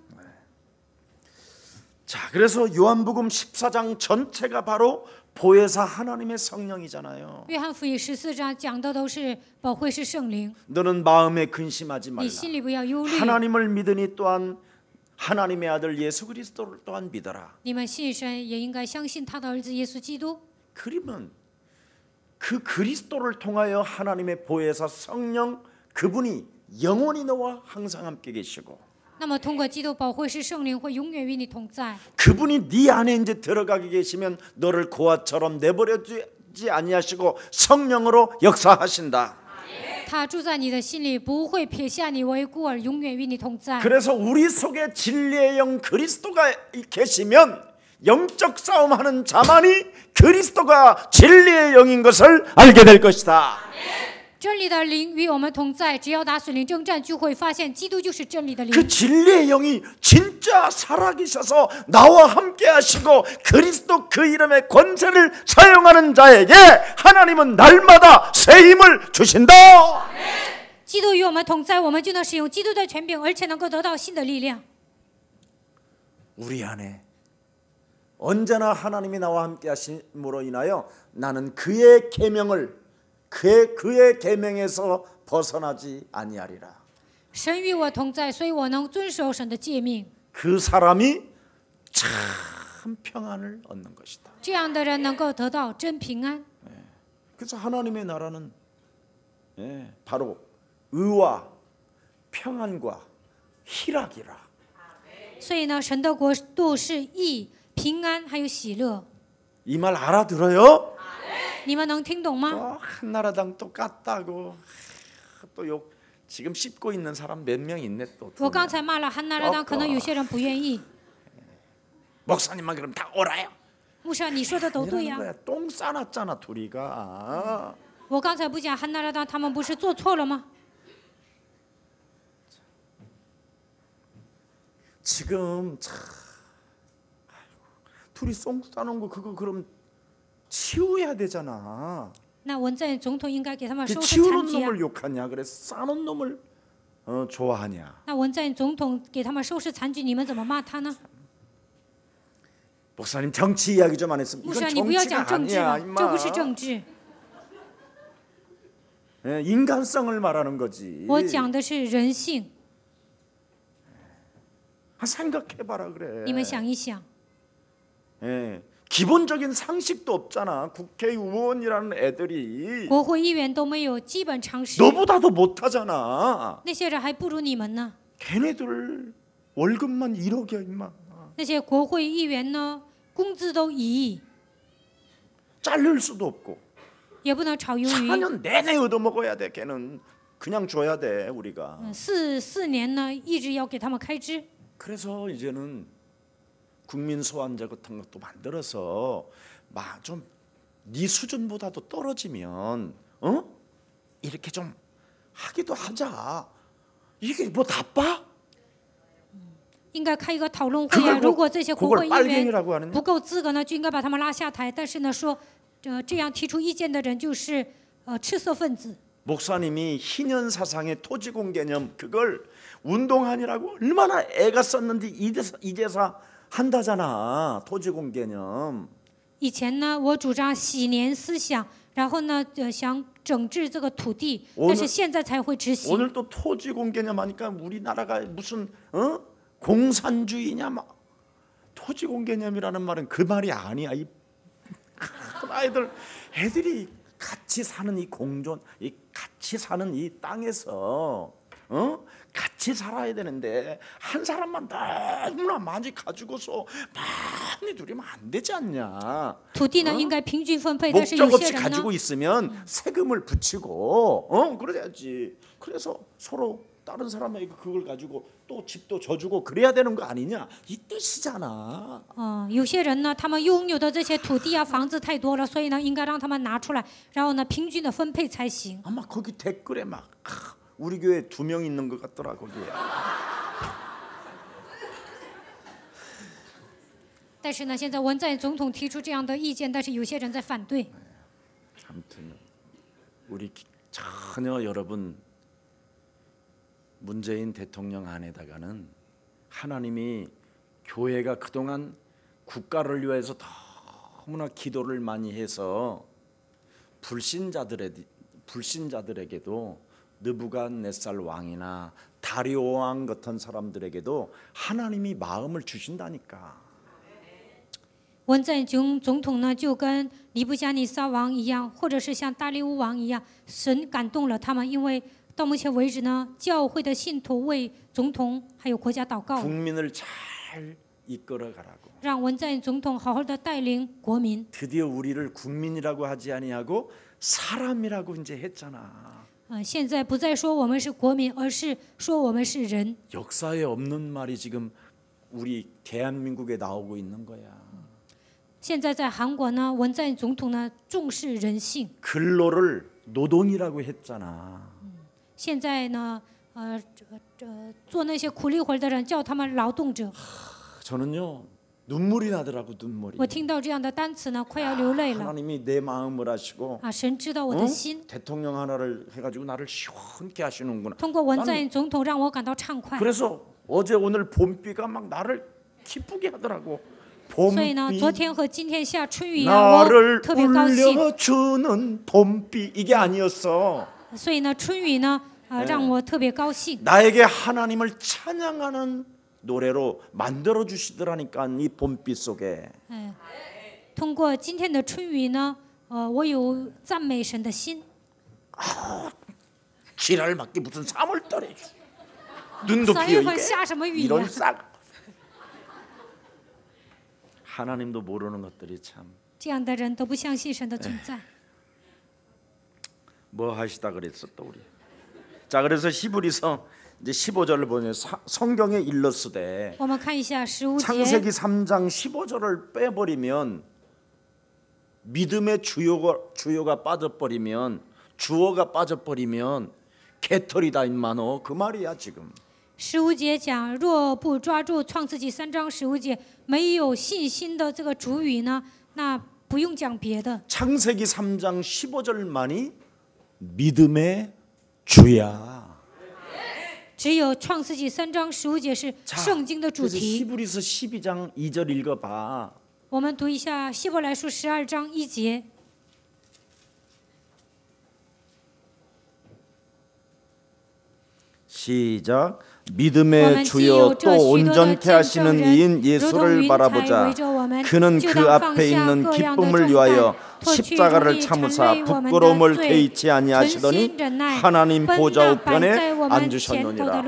자, 그래서 요한복음 14장 전체가 바로 보혜사 하나님의 성령이잖아요. 约翰福音14章讲的都是保惠师圣灵， 너는 마음에 근심하지 你 말라. 心里不要忧虑。 하나님을 믿으니 또한 하나님의 아들 예수 그리스도를 또한 믿어라. 你们信神，也应该相信他的儿子耶稣基督。 그러면 그 그리스도를 통하여 하나님의 보혜사 성령 그분이 영원히 너와 항상 함께 계시고 那么通过基督保惠师圣灵会永远与你同在。 그분이 네 안에 이제 들어가게 계시면 너를 고아처럼 내버려두지 아니하시고 성령으로 역사하신다. 他住在你的心里，不会撇下你为孤儿，永远与你同在。 그래서 우리 속에 진리의 영 그리스도가 계시면 영적 싸움하는 자만이 그리스도가 진리의 영인 것을 알게 될 것이다. 真理的灵与我们同在，只要打属灵征战，就会发现基督就是真理的灵。 그 진리의 영이 진짜 살아계셔서 나와 함께 하시고 그리스도 그 이름의 권세를 사용하는 자에게 하나님은 날마다 새 힘을 주신다. 基督与我们同在，我们就能使用基督的权柄，而且能够得到新的力量。 우리 안에 언제나 하나님이 나와 함께 하심으로 인하여 나는 그의 계명을 그의 계명에서 벗어나지 아니하리라. 神与我同在，所以我能遵守神的诫命。 그 사람이 참 평안을 얻는 것이다. 这样的人能够得到真平安。 그래서 하나님의 나라는 바로 의와 평안과 희락이라. 所以呢，神的国度是义、平安还有喜乐。 이 말 알아들어요? 你们能听懂吗？ 한나라당 또 깠다고 또 욕 지금 씹고 있는 사람 몇 명 있네 또. 我刚才骂了汉纳拉当，可能有些人不愿意。 목사님만 그럼 다 오라요. 牧师，你说的都对呀。 거야. 똥 싸놨잖아 둘이가. 我刚才不讲汉纳拉当，他们不是做错了吗？ 지금 참 둘이 똥 싸놓은 거 그거 그럼 치워야 되잖아. 那文在寅总统应该给他们 그 收拾 치우는 残疾啊。 놈을 욕하냐? 그래 싸놓은 놈을 좋아하냐? 那文在寅总统给他们收拾残局，你们怎么骂他呢？ 목사님 정치 이야기 좀 안 했으면 牧 이건 师，你不要讲 정치가 政治 아니야 了， 임마. 这不是政治， 인간성을 말하는 거지. 我讲的是人性。 생각해봐라 그래. 你们想一想， 기본적인 상식도 없잖아. 국회의원이라는 애들이 国会议员都没有基本常识， 너보다도 못하잖아. 那些人还不如你们呢。 걔네들 월급만 1억이야 임마. 那些国会议员呢，工资都1亿， 자를 수도 없고 也不能炒鱿鱼。 4년 내내 얻어먹어야 돼. 걔는 그냥 줘야 돼 우리가. 4年呢，一直要给他们开支。 그래서 이제는 국민 소환제 같은 것도 만들어서 막 좀 네 수준보다도 떨어지면 이렇게 좀 하기도 하자. 이게 뭐 나빠? 应该开一个讨论会啊！如果这些国会议员不够资格呢，就应该把他们拉下台。但是呢，说这样提出意见的人就是赤色分子。 목사님이 희년 사상의 토지공 개념 그걸 운동하느라고 얼마나 애가 썼는지 이제서 한다잖아. 토지공 개념. 以前呢，我主张禧年思想，然后呢，想整治这个土地，但是现在才会执行。 오늘 또 토지공 개념 하니까 우리나라가 무슨 공산주의냐 막 토지공 개념이라는 말은 그 말이 아니야. 이 애들이 같이 사는 이 공존, 이 같이 사는 이 땅에서 같이 살아야 되는데 한 사람만 너무나 많이 가지고서 많이 누리면 안 되지 않냐? 土地呢应该平均分配，但是有 목적 些 없이 人呢， 가지고 있으면 세금을 붙이고 그래야지. 그래서 서로 다른 사람에게 그걸 가지고 또 집도 져주고 그래야 되는 거 아니냐? 이 뜻이잖아. 有些人呢，他们拥有的这些土地啊、房子太多了，所以呢，应该让他们拿出来，然后呢，平均的分配才行。 아마 거기 댓글에 막 우리 교회 2명 있는 것 같더라 거기에. 但是呢，现在文在寅总统提出这样的意见，但是有些人在反对。 아무튼 우리 전혀 여러분 문재인 대통령 안에다가는 하나님이 교회가 그동안 국가를 위해서 너무나 기도를 많이 해서 불신자들에게도 느부갓네살 왕이나 다리오 왕 같은 사람들에게도 하나님이 마음을 주신다니까. 文在寅总统呢，就跟尼布加尼撒王一样，或者是像大利乌王一样，神感动了他们，因为到目前为止呢，教会的信徒为总统还有国家祷告， 국민을 잘 이끌어가라고. 让文在寅总统好好的带领国民。 드디어 우리를 국민이라고 하지 아니하고 사람이라고 이제 했잖아. 现在不再说我们是国民，而是说我们是人。 역사에 없는 말이 지금 우리 대한민국에 나오고 있는 거야. 现在在韩国呢，文在寅总统呢重视人性。 근로를 노동이라고 했잖아. 现在呢，做那些苦力活的人叫他们劳动者。 저는요 눈물이 나더라고 눈물이. 我听到这样的单词呢，快要流泪了。 하나님이 내 마음을 아시고 啊，神知道我的心， 대통령 하나를 해가지고 나를 시원케 하시는구나. 通过文在寅总统让我感到畅快。 그래서 어제 오늘 봄비가 막 나를 기쁘게 하더라고. 所以呢， 봄비 昨天和今天下春雨一样，我 나를 特别高兴。 울려주는 봄비 이게 아니었어. 所以呢，春雨呢，让我特别高兴。 나에게 하나님을 찬양하는 노래로 만들어 주시더라니까 이 봄빛 속에. 通过今天的春雨呢，我有赞美神的心。 지랄 맞기 무슨 3월달에 눈도 3 비어 月份 이게 下什么雨 이런 呀？ 싹. 하나님도 모르는 것들이 참. 这样的人都不相信神的存在。 뭐 하시다 그랬어 또 우리. 자 그래서 히브리서 이제 15절을 보면 성경에 일렀으되 我们看一下15节， 창세기 3장 15절을 빼버리면 믿음의 주요가 빠져버리면 주어가 빠져버리면 개털이다 임마노 그 말이야 지금. 15节讲，若不抓住创世纪3章15节，没有信心的这个主语呢，那不用讲别的。 창세기 3장 15절만이 믿음의 주야. 只有创世纪3章15节是圣经的主 그래서 题。 히브리서 12장 2절 읽어봐. 我们读一下希伯来书12章1节。 시작. 믿음의 주요 또 온전케 하시는 이인 예수를 바라보자. 그는 그 앞에 있는 기쁨을 위하여 십자가를 참으사 부끄러움을 개의치 아니하시더니 하나님 보좌 우편에 앉으셨느니라.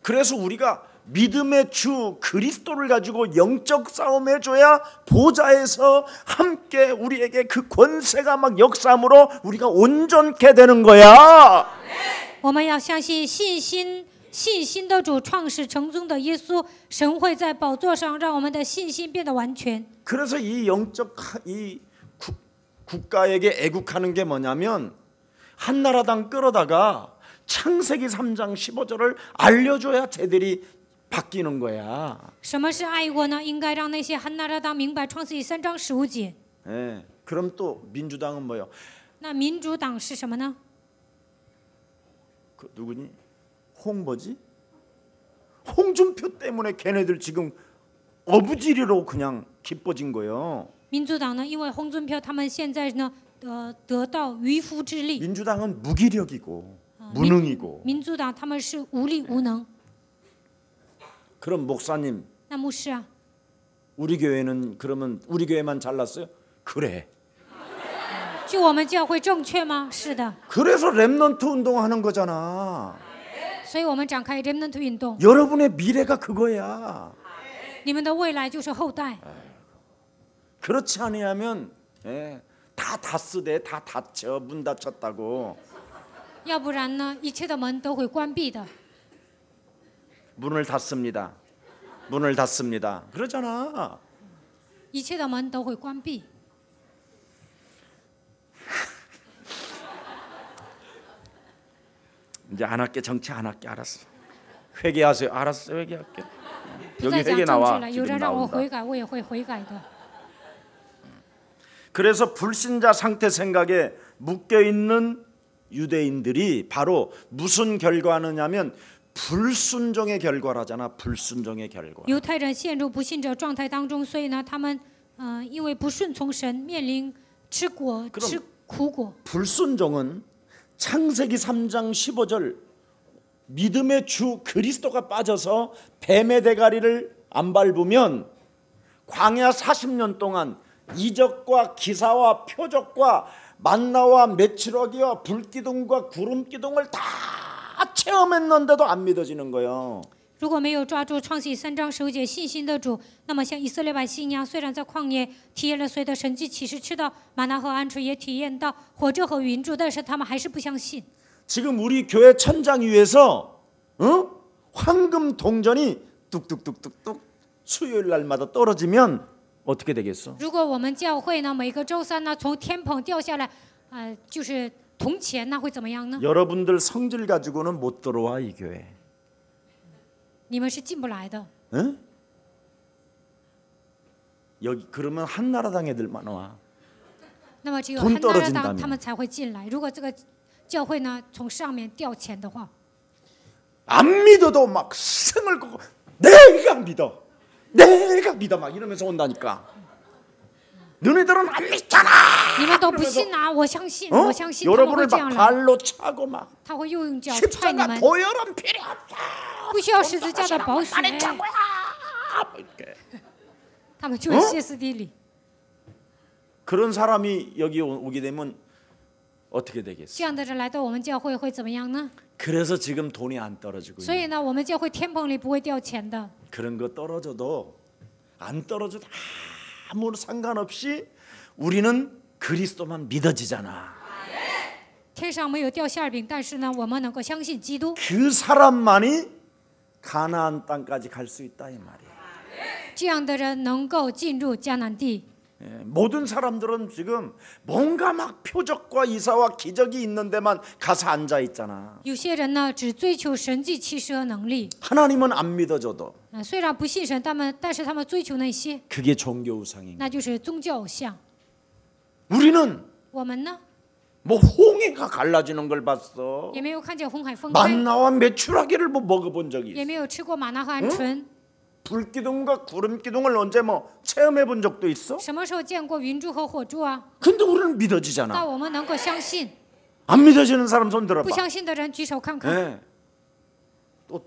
그래서 우리가 믿음의 주 그리스도를 가지고 영적 싸움 해줘야 보좌에서 함께 우리에게 그 권세가 막 역사함으로 우리가 온전케 되는 거야. 我们要相信信心的主，创始成终的耶稣，神会在宝座上让我们的信心变得完全。 그래서 이 영적 이 국가에게 애국하는 게 뭐냐면 한나라당 끌어다가 창세기 3장 15절을 알려줘야 쟤들이 바뀌는 거야. 什么是爱国呢？应该让那些汉娜拉党明白创世纪3章15节。 예, 그럼 또 민주당은 뭐요? 那民主党是什么呢？ 그 누구니? 홍 홍준표 때문에 걔네들 지금 어부지리로 그냥 기뻐진 거예요. 民主党呢，因为洪准票，他们现在呢，得到渔夫之利。 민주당은 무기력이고 무능이고. 民主党他们是无力无能。 그럼 목사님, 那牧师啊， 우리 교회는 그러면 우리 교회만 잘났어요? 그래. 就我们教会正确吗？是的。 그래서 렘넌트 운동하는 거잖아. 所以我们展开 remnant 运动。 여러분의 미래가 그거야. 你们的未来就是后代。 그렇지 아니하면 다 닫으대 다 닫혀 문 닫혔다고. 要不然呢，一切的门都会关闭的。 문을 닫습니다. 문을 닫습니다. 그러잖아. 一切的门都会关闭。 이제 안 할게 정치 안 할게 알았어. 회개하세요. 알았어 회개할게. 不 여기 再讲 회개 政治 나와 了，有 지금 人让我 나온다. 悔改，我也会悔改的。 그래서 불신자 상태 생각에 묶여 있는 유대인들이 바로 무슨 결과느냐면 불순종의 결과라잖아. 불순종의 결과. 犹太人陷入不信者状态当中，所以呢，他们因为不顺从神，面临吃苦果。 불순종은 창세기 3장 15절 믿음의 주 그리스도가 빠져서 뱀의 대가리를 안 밟으면 광야 40년 동안 이적과 기사와 표적과 만나와 메추라기와 불기둥과 구름기둥을 다 체험했는데도 안 믿어지는 거예요. 如果没有抓住创世纪3章15节信心的主，那么像以色列百姓一样，虽然在旷野体验了所有的神迹奇事，吃到玛纳和鹌鹑，也体验到火炙和云柱，但是他们还是不相信。 지금 우리 교회 천장 위에서 황금 동전이 뚝뚝뚝뚝뚝 수요일 날마다 떨어지면 어떻게 되겠어? 如果我们教会呢每个周三呢从天棚掉下来，就是铜钱，那会怎么样呢？ 여러분들 성질 가지고는 못 들어와 이 교회. 你们是进不来的。 응? 여기 그러면 한나라당 애들만 와. 那么只有 돈 汉纳拉 떨어진다면 党他们才会进来。如果这个教会呢从上面掉钱的话， 안 믿어도 막 승을 거고 내가 믿어 막 이러면서 온다니까. 너네들은 안 믿잖아. 你们都不信啊！我相信， 어? 我相信他们会 여러분을 这 막 样来， 발로 차고 막 他会又用脚踹你 십자가 们， 보혈은 필요 없어. 不需要十字架的宝血， 나는 자고야. 뭐 이렇게. 他们就会歇斯底里。 그런 사람이 여기 오게 되면 어떻게 这 되겠어? 样的人来到我们教会会怎么样呢？ 그래서 지금 돈이 안 떨어지고 所 있는 以呢，我们教会天棚里不会掉钱的。 그런 거 떨어져도 안 떨어져도 아무 상관없이 우리는 그리스도만 믿어지잖아. 天上没有掉馅饼，但是呢，我们能够相信基督， 그 사람만이 가나안 땅까지 갈 수 있다 이 말이야. 这样的人能够进入迦南地。 예, 모든 사람들은 지금 뭔가 막 표적과 이사와 기적이 있는 데만 가서 앉아 있잖아. 有些人呢，只追求神迹奇事和能力， 하나님은 안 믿어줘도 虽然不信神，但是他们追求那些， 그게 종교 우상인 거야. 那就是宗教偶像。 우리는 我们呢， 뭐 홍해가 갈라지는 걸 봤어. 也没有看见红海分开， 만나와 메추라기를 뭐 먹어본 적이 也 있어. 没有吃过玛纳和鹌鹑。 불기둥과 구름기둥을 언제 뭐 체험해 본 적도 있어? 什么时候见过云柱和火柱啊？ 근데 우리는 那 믿어지잖아. 我们能够相信。 안 믿어지는 사람 손 不 들어봐. 相信的人举手看看。 예. 또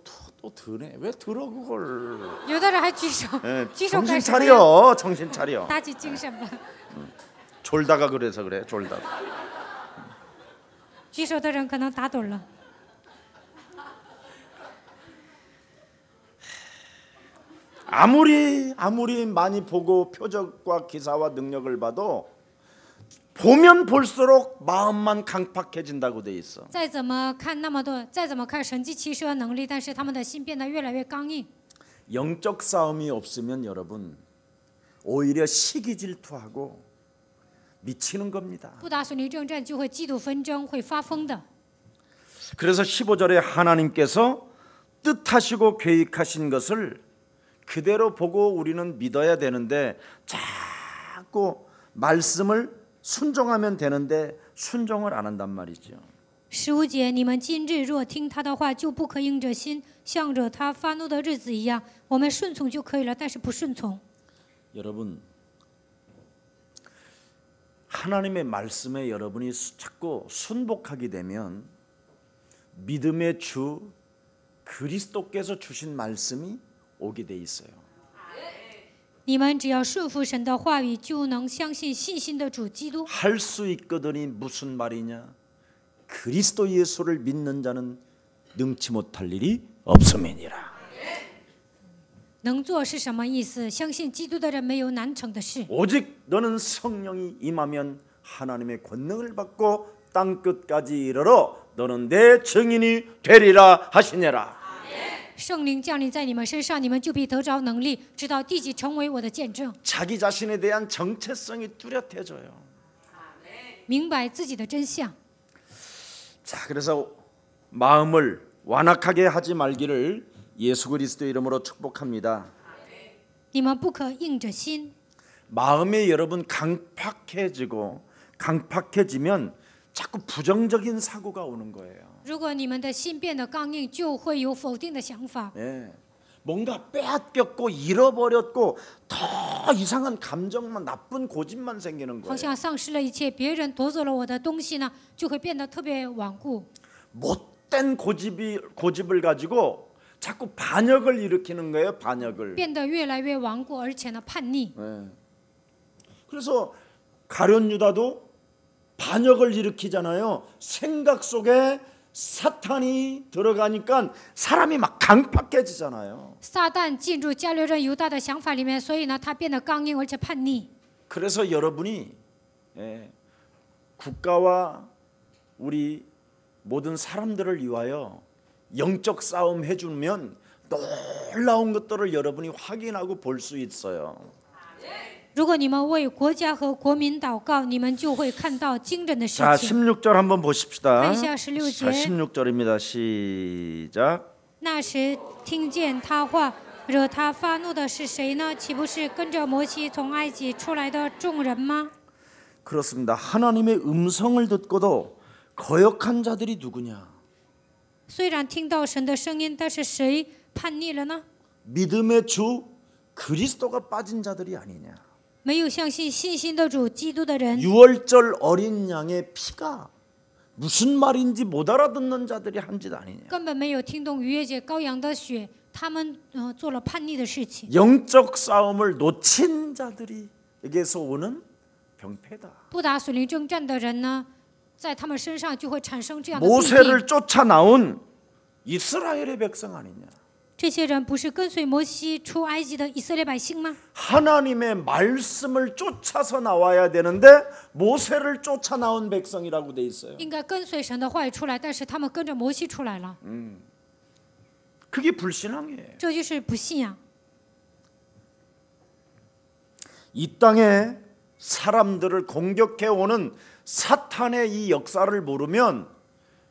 드네. 왜 들어 그걸? 有的人还举手， 예, 举手干 정신 什么呀？ 차려. 정신 차려. 打起精神吧。 졸다가 그래서 그래. 졸다가. 举手的人可能打盹了。 아무리 많이 보고 표적과 기사와 능력을 봐도 보면 볼수록 마음만 강팍해진다고 돼 있어. 再怎么看那么多，再怎么看神迹奇事和能力，但是他们的心变得越来越刚硬。 영적 싸움이 없으면 여러분 오히려 시기 질투하고 미치는 겁니다. 不打属灵征战，就会嫉妒纷争，会发疯的。 그래서 15절에 하나님께서 뜻하시고 계획하신 것을 그대로 보고 우리는 믿어야 되는데 자꾸 말씀을 순종하면 되는데 순종을 안 한단 말이죠. 15节，你们今日若听他的话，就不可硬着心，像惹他发怒的日子一样。我们顺从就可以了，但是不顺从。 여러분 하나님의 말씀에 여러분이 자꾸 순복하게 되면 믿음의 주 그리스도께서 주신 말씀이 오게 돼 있어요. 你们只要顺服神的话语，就能相信信心的主基督。 할 수 있거든이 무슨 말이냐? 그리스도 예수를 믿는 자는 능치 못할 일이 없음이니라. 能做是什么意思？相信基督的人没有难成的事。 오직 너는 성령이 임하면 하나님의 권능을 받고 땅 끝까지 이르러 너는 내 증인이 되리라 하시니라. 圣灵降临在你们身上，你们就必得着能力，直到地极成为我的见证。 자기 자신에 대한 정체성이 뚜렷해져요. 明白自己的真相。 자, 그래서 마음을 완악하게 하지 말기를 예수 그리스도 이름으로 축복합니다. 你们不可硬着心。 마음이 여러분 강팍해지면 자꾸 부정적인 사고가 오는 거예요. 如果你们的心变得刚硬，就会有否定的想法， 예. 뭔가 빼앗겼고 잃어버렸고 더 이상한 감정만 나쁜 고집만 생기는 好 거예요. 像丧失了一切，别人夺走了我的东西呢，就会变得特别顽固。 못된 고집을 가지고 자꾸 반역을 일으키는 거예요. 반역을. 变得越来越顽固，而且呢叛逆。 예. 그래서 가룟 유다도 반역을 일으키잖아요. 생각 속에 사탄이 들어가니까 사람이 막 강팍해지잖아요. 撒旦进入加略人犹大的想法里面，所以呢，他变得刚硬而且叛逆。 그래서 여러분이 국가와 우리 모든 사람들을 위하여 영적 싸움 해주면 놀라운 것들을 여러분이 확인하고 볼 수 있어요. 如果你们为国家和国民祷告，你们就会看到惊人的事 자, 情。 16절 한번 보십시다. 看一下16 자, 节。 16절입니다. 시작. 那时听见他话，惹他发怒的是谁呢？岂不是跟着摩西从埃及出来的众人吗？ 그렇습니다. 하나님의 음성을 듣고도 거역한 자들이 누구냐? 虽然听到神的声音，但是谁叛逆了呢？ 믿음의 주 그리스도가 빠진 자들이 아니냐? 没有相信信心的主基督的人， 유월절 어린 양의 피가 무슨 말인지 못 알아듣는 자들이 한 짓 아니냐? 根本没有听懂逾越节羔羊的血，他们做了叛逆的事情。 영적 싸움을 놓친 자들이에게서 오는 병폐다. 不打属灵征战的人呢，在他们身上就会产生这样的病。 모세를 쫓아 나온 이스라엘의 백성 아니냐? 这些人不是跟随摩西出埃及的以色列百姓吗？ 하나님의 말씀을 쫓아서 나와야 되는데 모세를 쫓아 나온 백성이라고 돼 있어요. 应该跟随神的话语出来，但是他们跟着摩西出来了， 그게 불신앙이에요. 这就是不信仰。 이 땅에 사람들을 공격해 오는 사탄의 이 역사를 모르면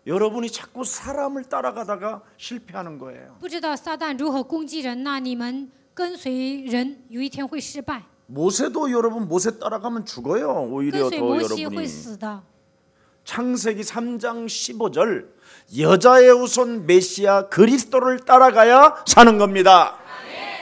여러분이 자꾸 사람을 따라가다가 실패하는 거예요. 不知道撒旦如何攻击人，那你们跟随人有一天会失败。 모세도 여러분 모세 따라가면 죽어요. 跟 오히려 随 더 摩西会 여러분이. 死的。 창세기 3장 15절 여자의 후손 메시아 그리스도를 따라가야 사는 겁니다.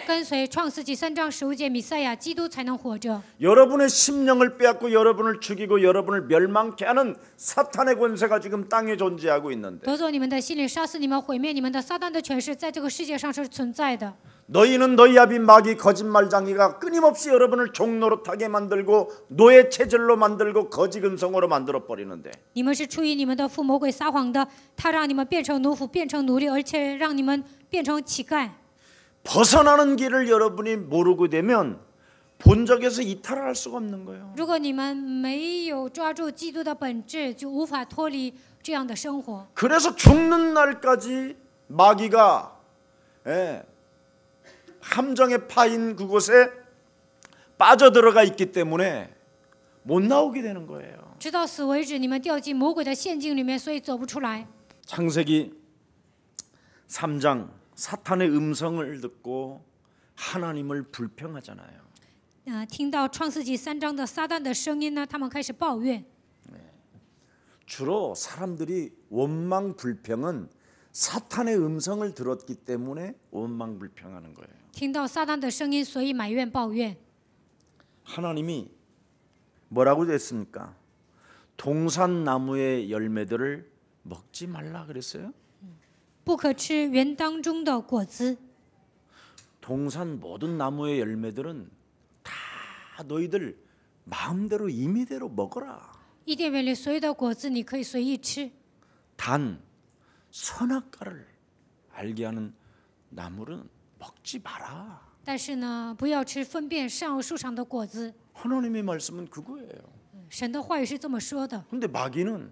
跟随创世纪3章15节，弥赛亚基督才能活着。 여러분의 심령을 빼앗고 여러분을 죽이고 여러분을 멸망케 하는 사탄의 권세가 지금 땅에 존재하고 있는데 夺走你们的心灵，杀死你们，毁灭你们的撒旦的权势，在这个世界上是存在的。 너희는 너희 아비 마귀 거짓말장이가 끊임없이 여러분을 종노릇하게 만들고 노예 체질로 만들고 거지 근성으로 만들어 버리는데 你们是出于你们的父魔鬼撒谎的，他让你们变成奴仆，变成奴隶，而且让你们变成乞丐。 벗어나는 길을 여러분이 모르고 되면 본적에서 이탈할 수가 없는 거예요. 如果你们没有抓住基督的本质，就无法脱离这样的生活。 그래서 죽는 날까지 마귀가 함정에 파인 그곳에 빠져들어가 있기 때문에 못 나오게 되는 거예요. 直到死为止，你们掉进魔鬼的陷阱里面，所以走不出来。 창세기 3장 사탄의 음성을 듣고 하나님을 불평하잖아요. 听到创世纪3章的撒旦的声音呢，他们开始抱怨。 주로 사람들이 원망 불평은 사탄의 음성을 들었기 때문에 원망 불평하는 거예요. 听到撒旦的声音，所以埋怨抱怨。 하나님이 뭐라고 했습니까? 동산 나무의 열매들을 먹지 말라 그랬어요? 不可吃园当中的果子。 동산 모든 나무의 열매들은 다 너희들 마음대로 임의대로 먹어라. 伊甸园里所有的果子，你可以随意吃。 단 선악과를 알게 하는 나무는 먹지 마라. 但是呢，不要吃分辨善恶树上的果子。 하나님의 말씀은 그거예요. 神的话语是这么说的。 근데 마귀는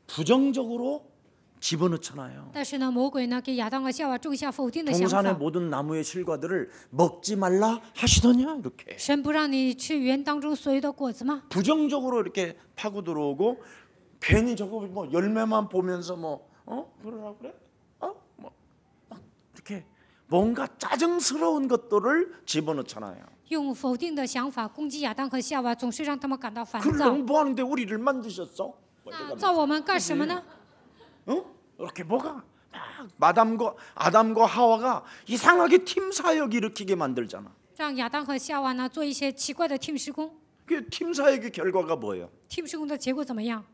부정적으로 집어넣잖아요. 但是呢，魔鬼呢给亚当和夏娃种下否定的想 동산의 法。 모든 나무의 실과들을 먹지 말라 하시더냐 이렇게 神不让你吃园当中所有的果子吗？ 부정적으로 이렇게 파고 들어오고 괜히 저거 뭐 열매만 보면서 뭐 그러라 그래? 뭐 이렇게 뭔가 짜증스러운 것들을 집어넣잖아요. 用否定的想法攻击亚当和夏娃，总是让他们感到烦 그걸 躁。 농부하는데 우리를 만드셨어? 那造我们干什么呢？ 이렇게 뭐가 막 아담과 하와가 이상하게 팀 사역 일으키게 만들잖아. 让亚当和夏娃呢做一些奇怪的 팀施工。 그 팀 사역의 결과가 뭐예요? 팀施工的结果怎么样？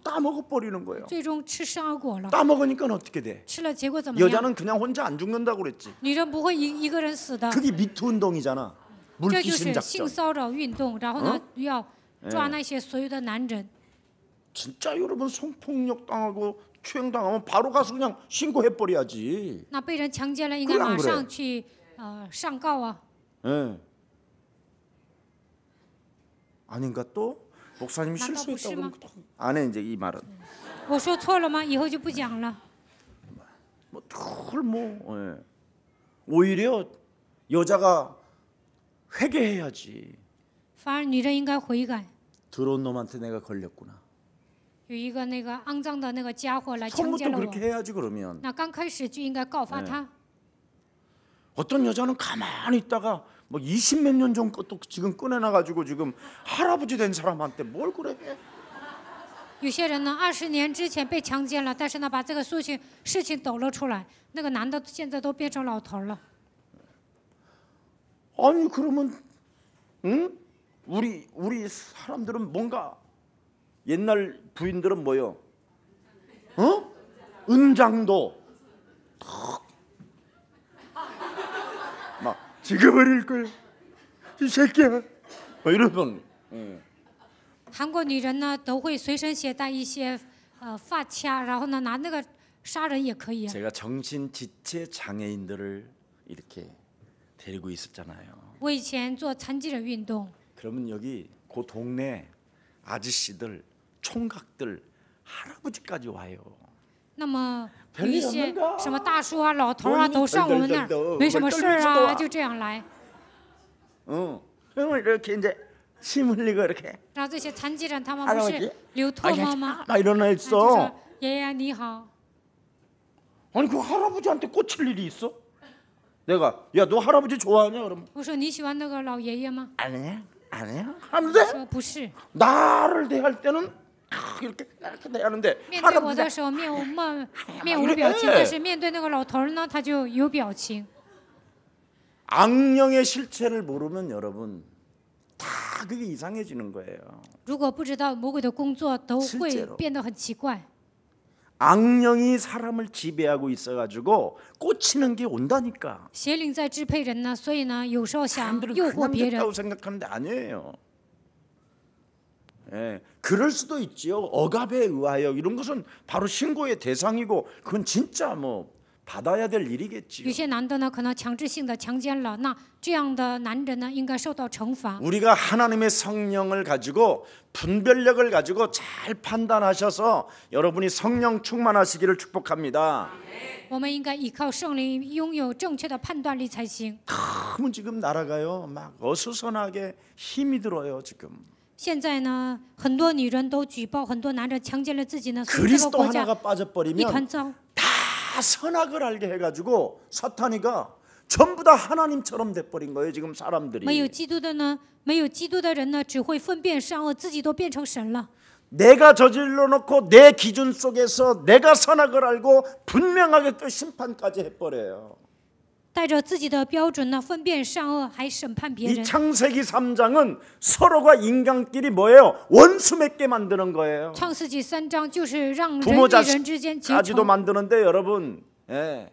따먹어 버리는 거예요. 最终吃生而果了。 따먹으니까 어떻게 돼? 吃了结果怎么样？ 여자는 그냥 혼자 안 죽는다고 그랬지. 女人不会一个人死的。 그게 미투 운동이잖아. 这就 물귀신 是性 작전. 骚扰运动，然后呢要抓那些所有的男人。 진짜 여러분 성폭력 당하고 추행 당하면 바로 가서 그냥 신고해 버려야지. 那被人强奸了，应该 그래 안 马 그래 上去上告啊。 예. 아닌가 또? 목사님이 나도 실수했다고 무심하- 그러면 안 해 이제 이 말은. 我说错了吗？以后就不讲了。 오히려 여자가 회개해야지. 反而女人应该悔改。 더러운 놈한테 내가 걸렸구나. 有一个那个肮脏的那个家伙来强奸 처음부터 了 그렇게 我， 해야지 그러면. 那刚开始就应该告发他。 어떤 여자는 가만히 있다가 뭐 20몇 년 전 것도 지금 꺼내놔가지고 지금 할아버지 된 사람한테 뭘 그래? 有些人呢，20年之前被强奸了，但是呢，把这个事情抖了出来。那个男的现在都变成老头了。 아니 그러면 응? 우리 사람들은 뭔가 옛날 부인들은 뭐요? 어? 은장도 막 죽여버릴 거야 이 새끼야 뭐 이러면 韩国女人呢都会随身携带一些发卡，然后呢拿那个杀人也可以。 제가 정신지체 장애인들을 이렇게 데리고 있었잖아요. 我以前做残疾人运动， 그러면 여기 그 동네 아저씨들, 총각들, 할아버지까지 와요. 那么有一些什么大叔啊、老头啊都上我们那儿，没什么事儿啊，就这样来。 그러면 이렇게 이제 침 흘리고 이렇게 然后这些残疾人他们不是流唾沫吗？ 막 일어나 就说 있어. 爷爷你好。 아니 그 할아버지한테 꽂힐 일이 있어? 내가 야 너 할아버지 좋아하냐 그러면 我说你喜欢那个老爷爷吗？ 아니야 하는데 说不是。 나를 대할 때는 이렇게 대하는데 面对我 할아버지가 的时候面无表情，但是面对那个老头呢，他就有表情。 악령의 실체를 모르면 여러분 다 그게 이상해지는 거예요. 如果不知道魔鬼的工作，都会 실제로 变得很奇怪。 악령이 사람을 지배하고 있어가지고 꽂히는 게 온다니까. 邪灵在支配人呢，所以呢，有时候想 사람들은 诱惑 그냥 别人。 됐다고 생각하는데 아니에요. 예, 그럴 수도 있지요. 억압에 의하여 이런 것은 바로 신고의 대상이고 그건 진짜 뭐 받아야 될 有 일이겠지요. 些男的呢，可能强制性的强奸了，那这样的男人呢，应该受到惩罚。 우리가 하나님의 성령을 가지고 분별력을 가지고 잘 판단하셔서 여러분이 성령 충만하시기를 축복합니다. 我们应该依靠圣灵，拥有正确的判断力才行。 너무 지금 나라가요. 막 어수선하게 힘이 들어요 지금. 现在呢，很多女人都举报很多男人强奸了自己呢，所以这个 그리스도 国家 하나가 一团 빠져버리면 糟。 다 선악을 알게 해가지고 사탄이가 전부 다 하나님처럼 돼버린 거예요 지금 没有 사람들이. 基督的呢，没有基督的人呢，只会分辨善恶，自己都变成神了。 내가 저질러 놓고 내 기준 속에서 내가 선악을 알고 분명하게 또 심판까지 해버려요. 带着自己的标准呢，分辨善恶，还审判别 이 人。 창세기 3장은 서로가 인간끼리 뭐예요? 원수 맺게 만드는 거예요. 创世纪3章就是让人 부모 与人之间结 자식까지도 仇。 만드는데 여러분, 예.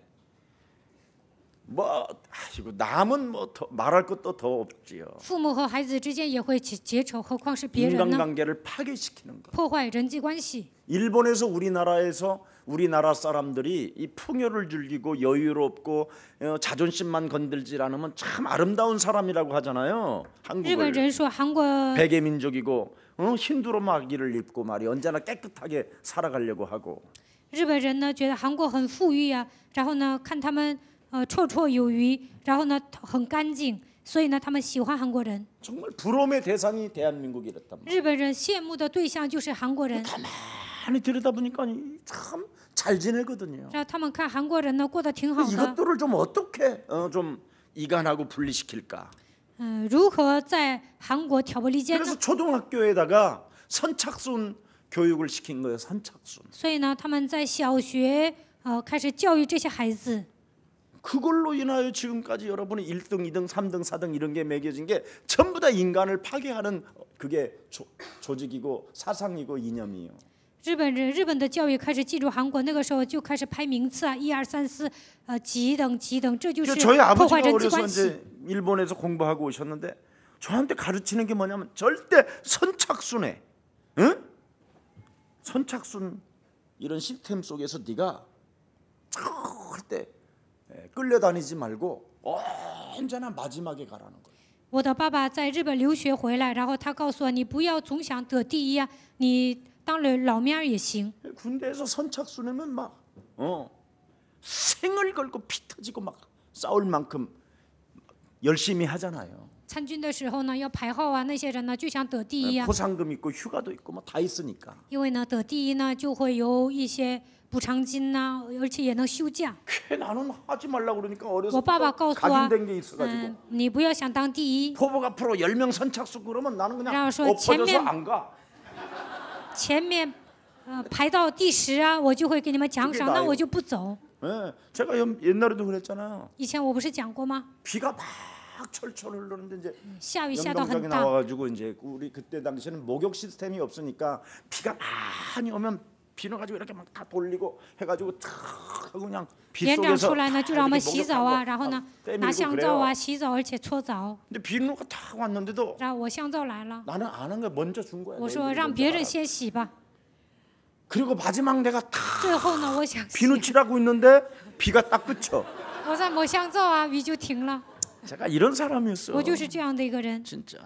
뭐 아이고 남은 뭐 더, 말할 것도 더 없지요. 父母和孩子之间也会结仇，何况是别人呢？ 인간관계를 파괴시키는 거. 破坏人际关系。 일본에서 우리나라 사람들이 이 풍요를 즐기고 여유롭고 자존심만 건들지 않으면 참 아름다운 사람이라고 하잖아요. 日本 한국을 人说韩国 백의 민족이고 흰두로 마기를 입고 말이 언제나 깨끗하게 살아가려고 하고. 日本人呢觉得韩国很富裕啊，然后呢看他们绰绰有余，然后呢很干净，所以呢他们喜欢韩国人。 정말 부러움의 대상이 대한민국이 이랬단 말이에요. 日本人羡慕的对象就是韩国人， 가만히 들여다보니까 참 잘 지내거든요. 然后他们看韩国人呢过得挺好的。 이것들을 좀 어떻게 좀 이간하고 분리시킬까? 如何在韩国挑拨离间呢？ 그래서 초등학교에다가 선착순 교육을 시킨 거예요. 선착순. 所以呢他们在小学开始教育这些孩子。 그걸로 인하여 지금까지 여러분이 1등, 2등, 3등, 4등 이런 게 매겨진 게 전부 다 인간을 파괴하는 그게 조직이고 사상이고 이념이에요. 日本的教育开始进入韩国，那个时候就开始排名次啊，1、2、3、4，几等，这就是 저희 破坏 아버지가 人际 어려서 关系。 이제 일본에서 공부하고 오셨는데 저한테 가르치는 게 뭐냐면 절대 선착순에, 응? 선착순 이런 시스템 속에서 네가 절대 끌려다니지 말고 언제나 마지막에 가라는 거예요. 我的爸爸在日本留学回来，然后他告诉我，你不要总想得第一啊，你当了老面儿也行。 군대에서 선착순이면 막 생을 걸고 피 터지고 막 싸울 만큼 열심히 하잖아요. 参军的时候呢，要排号啊，那些人呢就想得第一啊， 보상금 있고 휴가도 있고 뭐 다 있으니까. 因为呢得第一呢就会有一些补偿金呐，而且也能休假。 걔 나는 하지 말라고 그러니까 어려서 我爸爸告诉我， 각인된 게 있어가지고 你不要想当第一， 포복 앞으로 10명 선착순 그러면 나는 그냥 라서 엎어져서前面- 안 가. 前面排到第10啊，我就会给你们奖赏， 그게 那 나예요. 我就不走。 예, 제가 옛날에도 그랬잖아요. 以前我不是讲过吗？ 비가 막 철철 흐르는데 이제 下雨下到很 영동장에 大， 나와가지고 이제 우리 그때 당시에는 목욕 시스템이 없으니까 비가 많이 오면 비는 가지고 이렇게 막 다 돌리고 해가지고 탁 하고 그냥 비 连长 속에서 出来呢，就让我们 이렇게 洗澡啊， 목욕하고 然后呢 막 때밀고 拿香皂 그래요. 啊洗澡，而且搓澡。 근데 비누가 탁 왔는데도 然后我香皂来了， 나는 안 한 거야. 먼저 준 거야. 我说 너희들이 让 먼저 别人 하라고. 先洗吧。 그리고 마지막 내가 탁 最后呢，我想洗， 비누 칠하고 있는데 비가 딱 그쳐. 我在抹香皂啊，雨就停了。 제가 이런 사람이었어. 我就是这样的一个人。 진짜.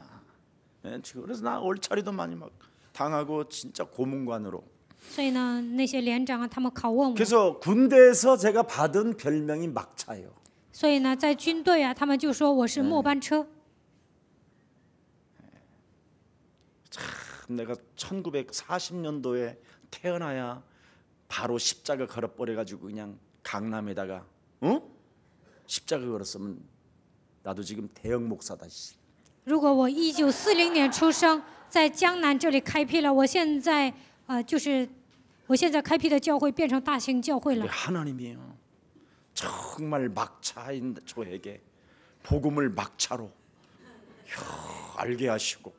예, 그래서 나 얼차리도 많이 막 당하고 진짜 고문관으로. 所以呢，那些连长啊，他们拷问我。 그래서 군대에서 제가 받은 별명이 막차예요. 所以呢，在军队啊，他们就说我是末班车。 내가 1940년도에 태어나야 바로 십자가 걸어버려가지고 그냥 강남에다가 십자가 걸었으면 나도 지금 대형 목사다. 如果我1940年出生，在江南这里开辟了，我现在我现在开辟的教会变成大型教会了。 하나님이에요. 정말 막차인 저에게 복음을 막차로 알게 하시고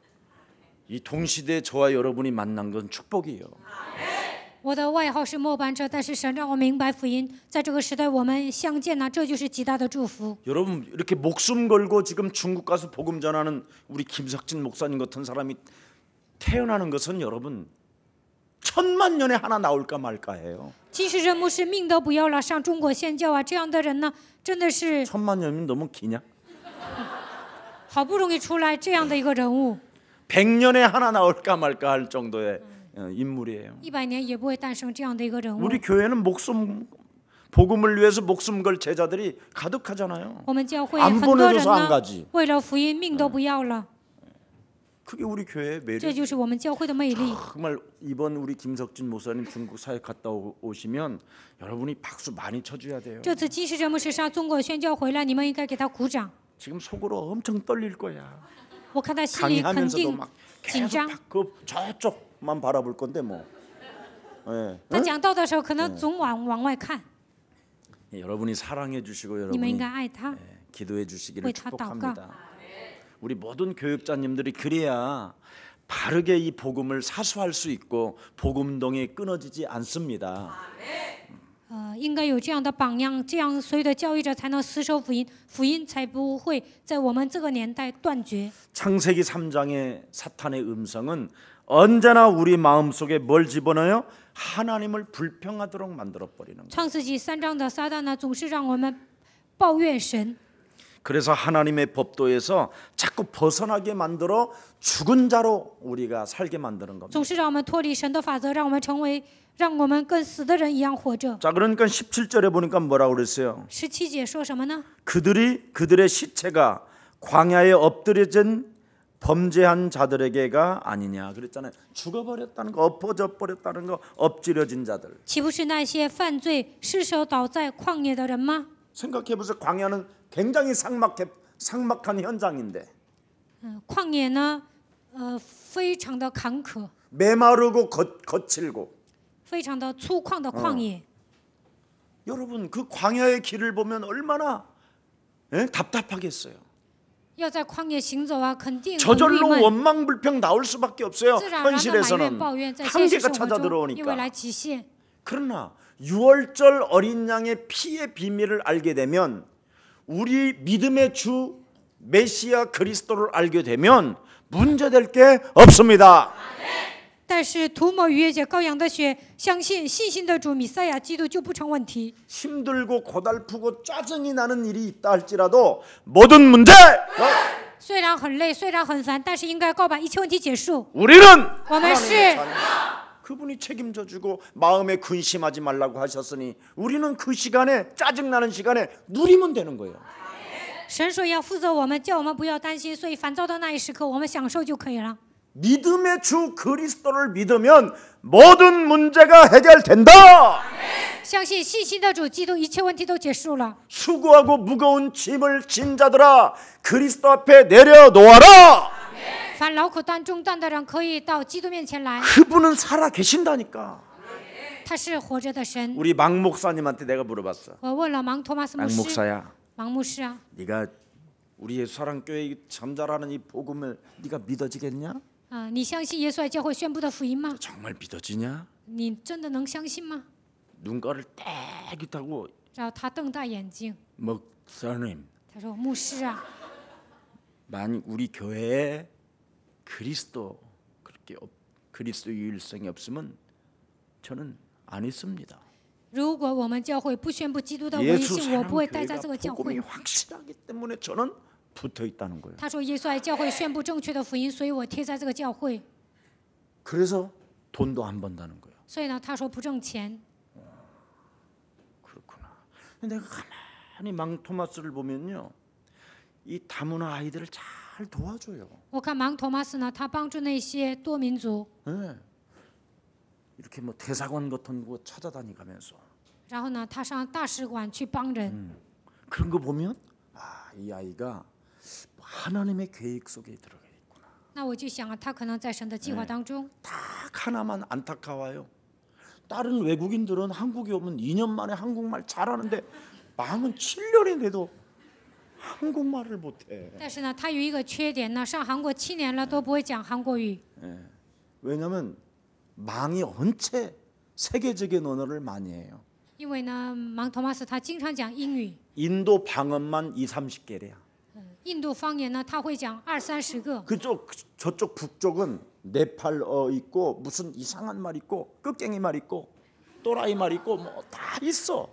이 동시대 저와 여러분이 만난 건 축복이에요. 我的外号是末班车，但是神让我明白福音，在这个时代我们相见呢，这就是极大的祝福。 여러분 이렇게 목숨 걸고 지금 중국 가서 복음 전하는 우리 김석진 목사님 같은 사람이 태어나는 것은 여러분 1000만 년에 하나 나올까 말까해요. 即使这牧师命都不要了，上中国宣教啊，这样的人呢，真的是 1000만 년이면 너무 기냐? 好不容易出来这样的一个人物， 100년에 하나 나올까 말까 할 정도의 인물이에요. 100年也不会诞生这样的一个人物。 우리 교회는 복음을 위해서 목숨 걸 제자들이 가득하잖아요. 我们教会 안 很多人 보내줘서 안 呢， 가지. 为了福音命都不要了， 그게 우리 교회의 这 매력. 就是我们教会的魅力。 정말 이번 우리 김석진 목사님 중국 사역 갔다 오시면 여러분이 박수 많이 쳐줘야 돼요. 这次金世哲牧师上中国宣教回来，你们应该给他鼓掌。 지금 속으로 엄청 떨릴 거야. 我看他心里肯 강의하면서도 定 막 紧 계속 张。 그 저쪽만 바라볼 건데 뭐. 예. 他讲道的时候，可能总往外看。 여러분이 사랑해 주시고 你们应 여러분이 该爱他。 기도해 주시기를 为他祷告。 축복합니다. 우리 모든 교육자님들이 그래야 바르게 이 복음을 사수할 수 있고 복음동에 끊어지지 않습니다. 应该有这样的榜样，这样所有的教育者才能死守福音，福音才不会在我们这个年代断绝。 창세기 3장의 사탄의 음성은 언제나 우리 마음속에 뭘 집어넣어요? 하나님을 불평하도록 만들어 버리는 거예요. 创世纪3章的撒旦呢，总是让我们抱怨神， 그래서 하나님의 법도에서 자꾸 벗어나게 만들어 죽은 자로 우리가 살게 만드는 겁니다. 总是让我们脱离神的法则，让我们跟死的人一样活着。 자, 그러니까 17절에 보니까 뭐라고 그랬어요? 17节说什么呢？ 그들의 시체가 광야에 엎드려진 범죄한 자들에게가 아니냐 그랬잖아요. 죽어버렸다는 거, 엎어져 버렸다는 거, 엎질러진 자들. 岂不是那些犯罪失手倒在旷野的人吗？ 생각해 보세요. 광야는 굉장히 삭막한 현장인데 旷野呢，非常的坎坷， 메마르고 거칠고 非常的粗犷的旷野。 여러분 그 광야의 길을 보면 얼마나 답답하겠어요. 要在旷野行走啊，肯定很郁 저절로 闷， 원망불평 나올 수밖에 없어요. 自然而然的埋怨 현실에서는 抱怨，在现实 한계가 生活 찾아 中因为来 들어오니까. 极限。 그러나 6월절 어린 양의 피의 비밀을 알게 되면 우리 믿음의 주 메시아 그리스도를 알게 되면 문제될 게 없습니다. 但是涂抹逾越节羔羊的血，相信信心的主弥赛亚基督就不成问题。 힘들고 고달프고 짜증이 나는 일이 있다 할지라도 모든 문제 虽然很累，虽然很烦，但是应该告把一切问题结束。 우리는 我们是 그분이 책임져 주고 마음에 근심하지 말라고 하셨으니 우리는 그 시간에 짜증나는 시간에 누리면 되는 거예요. 神说要负责我们，叫我们不要担心，所以烦躁的那一时刻，我们享受就可以了。 믿음의 주 그리스도를 믿으면 모든 문제가 해결된다. 相信信心的主基督，一切问题都结束了。 수고하고 무거운 짐을 진 자들아 그리스도 앞에 내려놓아라. 凡劳苦担重担的人，可以到基督面前来。 그분은 살아 계신다니까. 他是活着的神。 우리 망 목사님한테 내가 물어봤어. 我问了芒托马斯牧 망 师， 목사야, 芒牧师啊， 네가 우리 사랑교회 전달하는 이 복음을 네가 믿어지겠냐? 你相信耶稣来教会宣布的福音吗？ 정말 믿어지냐? 你真的能相信吗？ 눈가를 떼깃하고 然后他瞪大眼睛， 목사님, 他说：“牧师啊， 만약 우리 교회에 그리스도 그렇게 그리스도 유일성이 없으면 저는 안 있습니다. 如果我们教会不宣布基督的唯一 예수 性，我不会待在 사랑교회가 这个教 복음이 会。 확실하기 때문에 저는 붙어 있다는 거예요. 他说耶稣来教会宣布正确的福音，所以我贴在这个教会。 그래서 돈도 안 번다는 거예요. 所以呢，他说不挣钱。 그렇구나. 내가 가만히 망 토마스를 보면요, 이 다문화 아이들을 잘 도와줘요. 我看芒托马斯呢，他帮助那些多民族， 네. 이렇게 뭐 대사관 같은 거 찾아다니면서 然后呢，他上大使馆去帮人。 그런 거 보면 이 아이가 하나님의 계획 속에 들어가 있구나. 那我就想啊，他可能在神的计划当中。 딱 하나만 안타까워요. 다른 외국인들은 한국에 오면 2년 만에 한국말 잘하는데 망은 7년이 돼도 한국말을 못해. 但是呢，他有一个缺点呢，上韩国7年了都不会讲韩国语。 왜냐하면 망이 언체 세계적인 언어를 많이 해요. 因为呢，芒托马斯他经常讲英语， 인도 방언만 2~30개래야. 印度方言呢他会讲20~30个。 저쪽 북쪽은 네팔어 있고 무슨 이상한 말 있고 끝갱이 말 있고 또라이 말 있고 뭐 다 있어.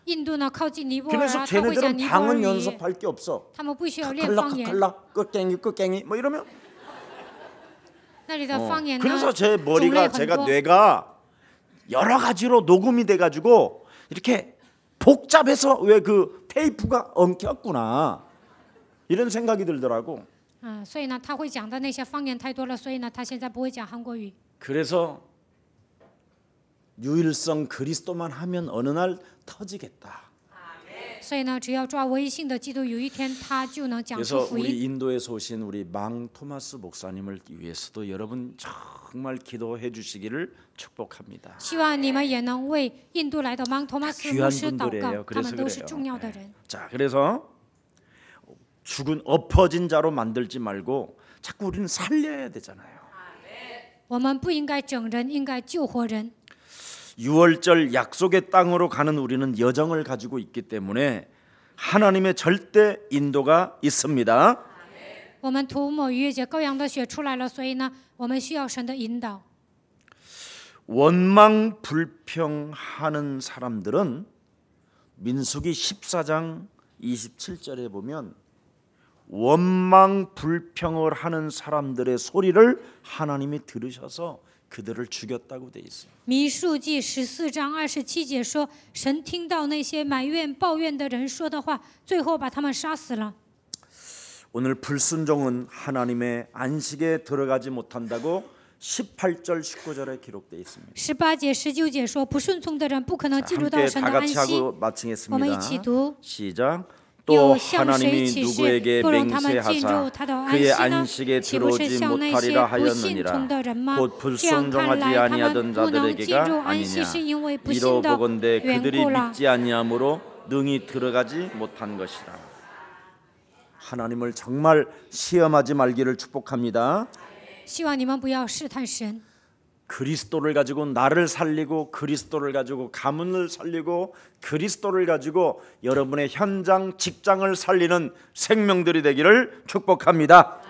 印度呢靠近尼泊尔 그래서 啊，他会讲 쟤네들은 尼泊尔 방언 语， 연습할 게 없어. 他们不需要练 카칼라 方言。 카칼라 끝갱이 뭐 이러면 那里的方言呢， 그래서 제 种类 머리가 很 제가 多。 뇌가 여러 가지로 녹음이 돼 가지고 이렇게 복잡해서 왜 그 테이프가 엉켰구나 이런 생각이 들더라고. 所以呢，他会讲的那些方言太多了，所以呢，他现在不会讲韩国语。 그래서 유일성 그리스도만 하면 어느 날 터지겠다. 所以呢，只要抓唯一性的基督，有一天他就能讲出 그래서 福 우리 音。 인도에서 오신 우리 망 토마스 목사님을 위해서도 여러분 정말 기도해 주시기를 축복합니다. 希望你们也能为印度来的芒托马斯牧 귀한 师祷 분들이에요. 告，他 그래서 们都是 그래요. 重要的人。 자, 그래서 죽은 엎어진 자로 만들지 말고 자꾸 우리는 살려야 되잖아요. 我们不应该整人，应该救活人。 유월절 약속의 땅으로 가는 우리는 여정을 가지고 있기 때문에 하나님의 절대 인도가 있습니다. 我们涂抹逾越节羔羊的血出来了，所以呢，我们需要神的引导。 원망 불평하는 사람들은 민수기 14장 27절에 보면 원망 불평을 하는 사람들의 소리를 하나님이 들으셔서 그들을 죽였다고 돼 있어요. 民数记14章27节说，神听到那些埋怨、抱怨的人说的话，最后把他们杀死了。 오늘 불순종은 하나님의 안식에 들어가지 못한다고 18절 19절에 기록되어 있습니다. 18节、19节说，不顺从的人不可能进入到 함께 神 다 的安 같이 息。 하고 我们一起 마치겠습니다. 读。 시작. 또 又向谁 하나님이 起誓， 누구에게 不容他们进 맹세하사 入他的安 그의 息呢？ 안식에 岂不是 들어오지 向那些 못하리라 不信从 하였느니라. 的人吗？ 곧 这样看 불순종하지 来，他们 아니하던 不能进入 자들에게가 安息， 아니냐. 是因为不信 이로 的 보건대 缘 그들이 故了。 믿지 아니함으로 능히 들어가지 못한 것이라. 하나님을 정말 시험하지 말기를 축복합니다. 希望你们不要试探神。 그리스도를 가지고 나를 살리고 그리스도를 가지고 가문을 살리고 그리스도를 가지고 여러분의 현장 직장을 살리는 생명들이 되기를 축복합니다.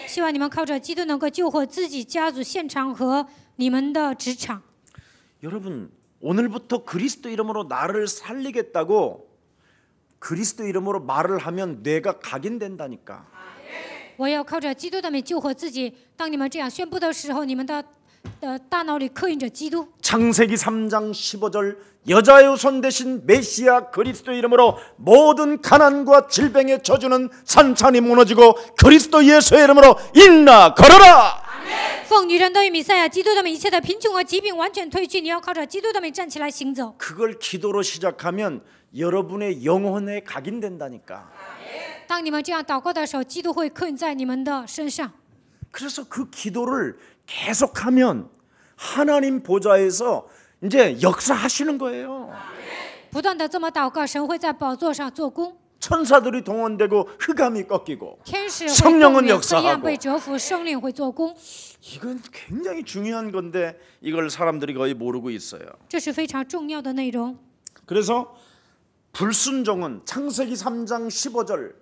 希望你们靠着基督能够救活自己家族现场和你们的职场。 여러분 오늘부터 그리스도 이름으로 나를 살리겠다고 그리스도 이름으로 말을 하면 뇌가 각인된다니까. 我要靠着基督的名救活自己。当你们这样宣布的时候，你们的大脑里刻印着基督。 창세기 3장 15절 여자의 손 대신 메시아 그리스도 이름으로 모든 가난과 질병의 저주는 산산이 무너지고 그리스도 예수의 이름으로 일어나 걸어라. 奉女人的弥赛亚基督的名，一切的贫穷和疾病完全退去。你要靠着基督的名站起来行走。 그걸 기도로 시작하면 여러분의 영혼에 각인된다니까. 当你们这样祷告的时候，基督会刻印在你们的身上。 그래서 그 기도를 계속하면 하나님 보좌에서 이제 역사하시는 거예요. 不断的这么祷告，神会在宝座上做工。 천사들이 동원되고 흑암이 꺾이고 天使会 성령은 动员，黑暗 역사하고 被折服，圣灵会做工。 이건 굉장히 중요한 건데 이걸 사람들이 거의 모르고 있어요. 这是非常重要的内容。 그래서 불순종은 창세기 3장 15절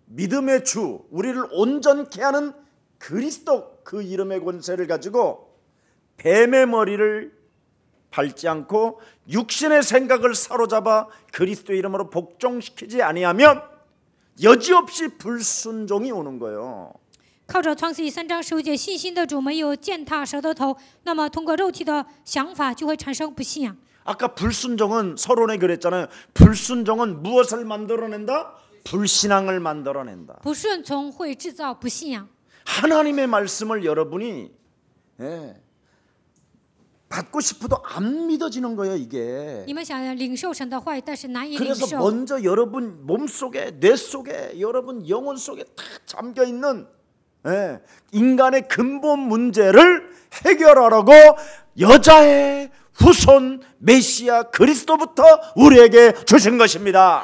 믿음의 주 우리를 온전케 하는 그리스도 그 이름의 권세를 가지고 뱀의 머리를 밟지 않고 육신의 생각을 사로잡아 그리스도 이름으로 복종시키지 아니하면 여지없이 불순종이 오는 거예요. 靠着创世纪3章15节，信心的主没有践踏蛇的头，那么通过肉体的想法就会产生不信仰。 아까 불순종은 서론에 그랬잖아요. 불순종은 무엇을 만들어낸다? 불신앙을 만들어낸다. 不顺从会制造不信仰。 하나님의 말씀을 여러분이 받고 싶어도 안 믿어지는 거예요, 이게. 你们想要领受神的话语，但是难以领 그래서 受。 먼저 여러분 몸속에 뇌 속에 여러분 영혼 속에 다 잠겨 있는 인간의 근본 문제를 해결하라고 여자의 후손 메시아 그리스도부터 우리에게 주신 것입니다.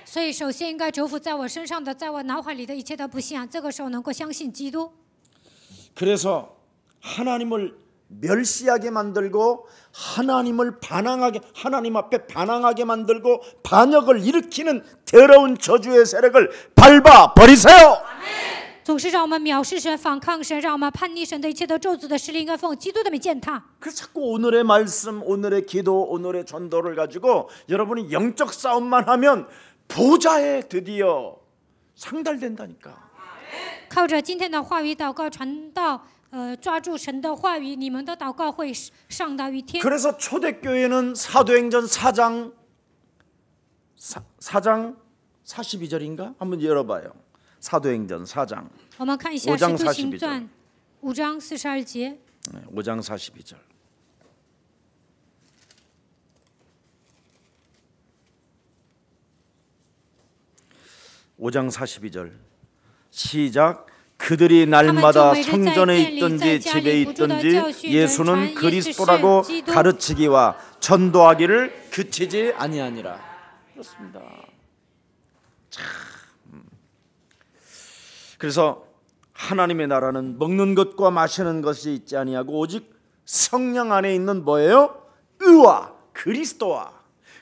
所以，首先应该折服在我身上的，在我脑海里的一切的不信仰。这个时候能够相信基督。 그래서 하나님을 멸시하게 만들고 하나님을 반항하게 하나님 앞에 반항하게 만들고 반역을 일으키는 더러운 저주의 세력을 밟아 버리세요. 总是让我们藐视神、反抗神，让我们叛逆神的一切的咒诅的势力，应该奉基督的名践踏。 그래서 자꾸 오늘의 말씀, 오늘의 기도, 오늘의 전도를 가지고 여러분이 영적 싸움만 하면 보좌에 드디어 상달된다니까. 靠着今天的话语祷告传道，抓住神的话语，你们的祷告会上到于天。 그래서 초대교회는 사도행전 4장 42절인가? 한번 열어봐요. 사도행전 4장. 我们看一下《使徒行传》5章42节。 5장 42절. (5장 42절) 시작. 그들이 날마다 성전에 있든지 집에 있든지 예수는 그리스도라고 가르치기와 전도하기를 그치지 아니하니라. 그렇습니다. 참. 그래서 하나님의 나라는 먹는 것과 마시는 것이 있지 아니하고 오직 성령 안에 있는 뭐예요? 의와 그리스도와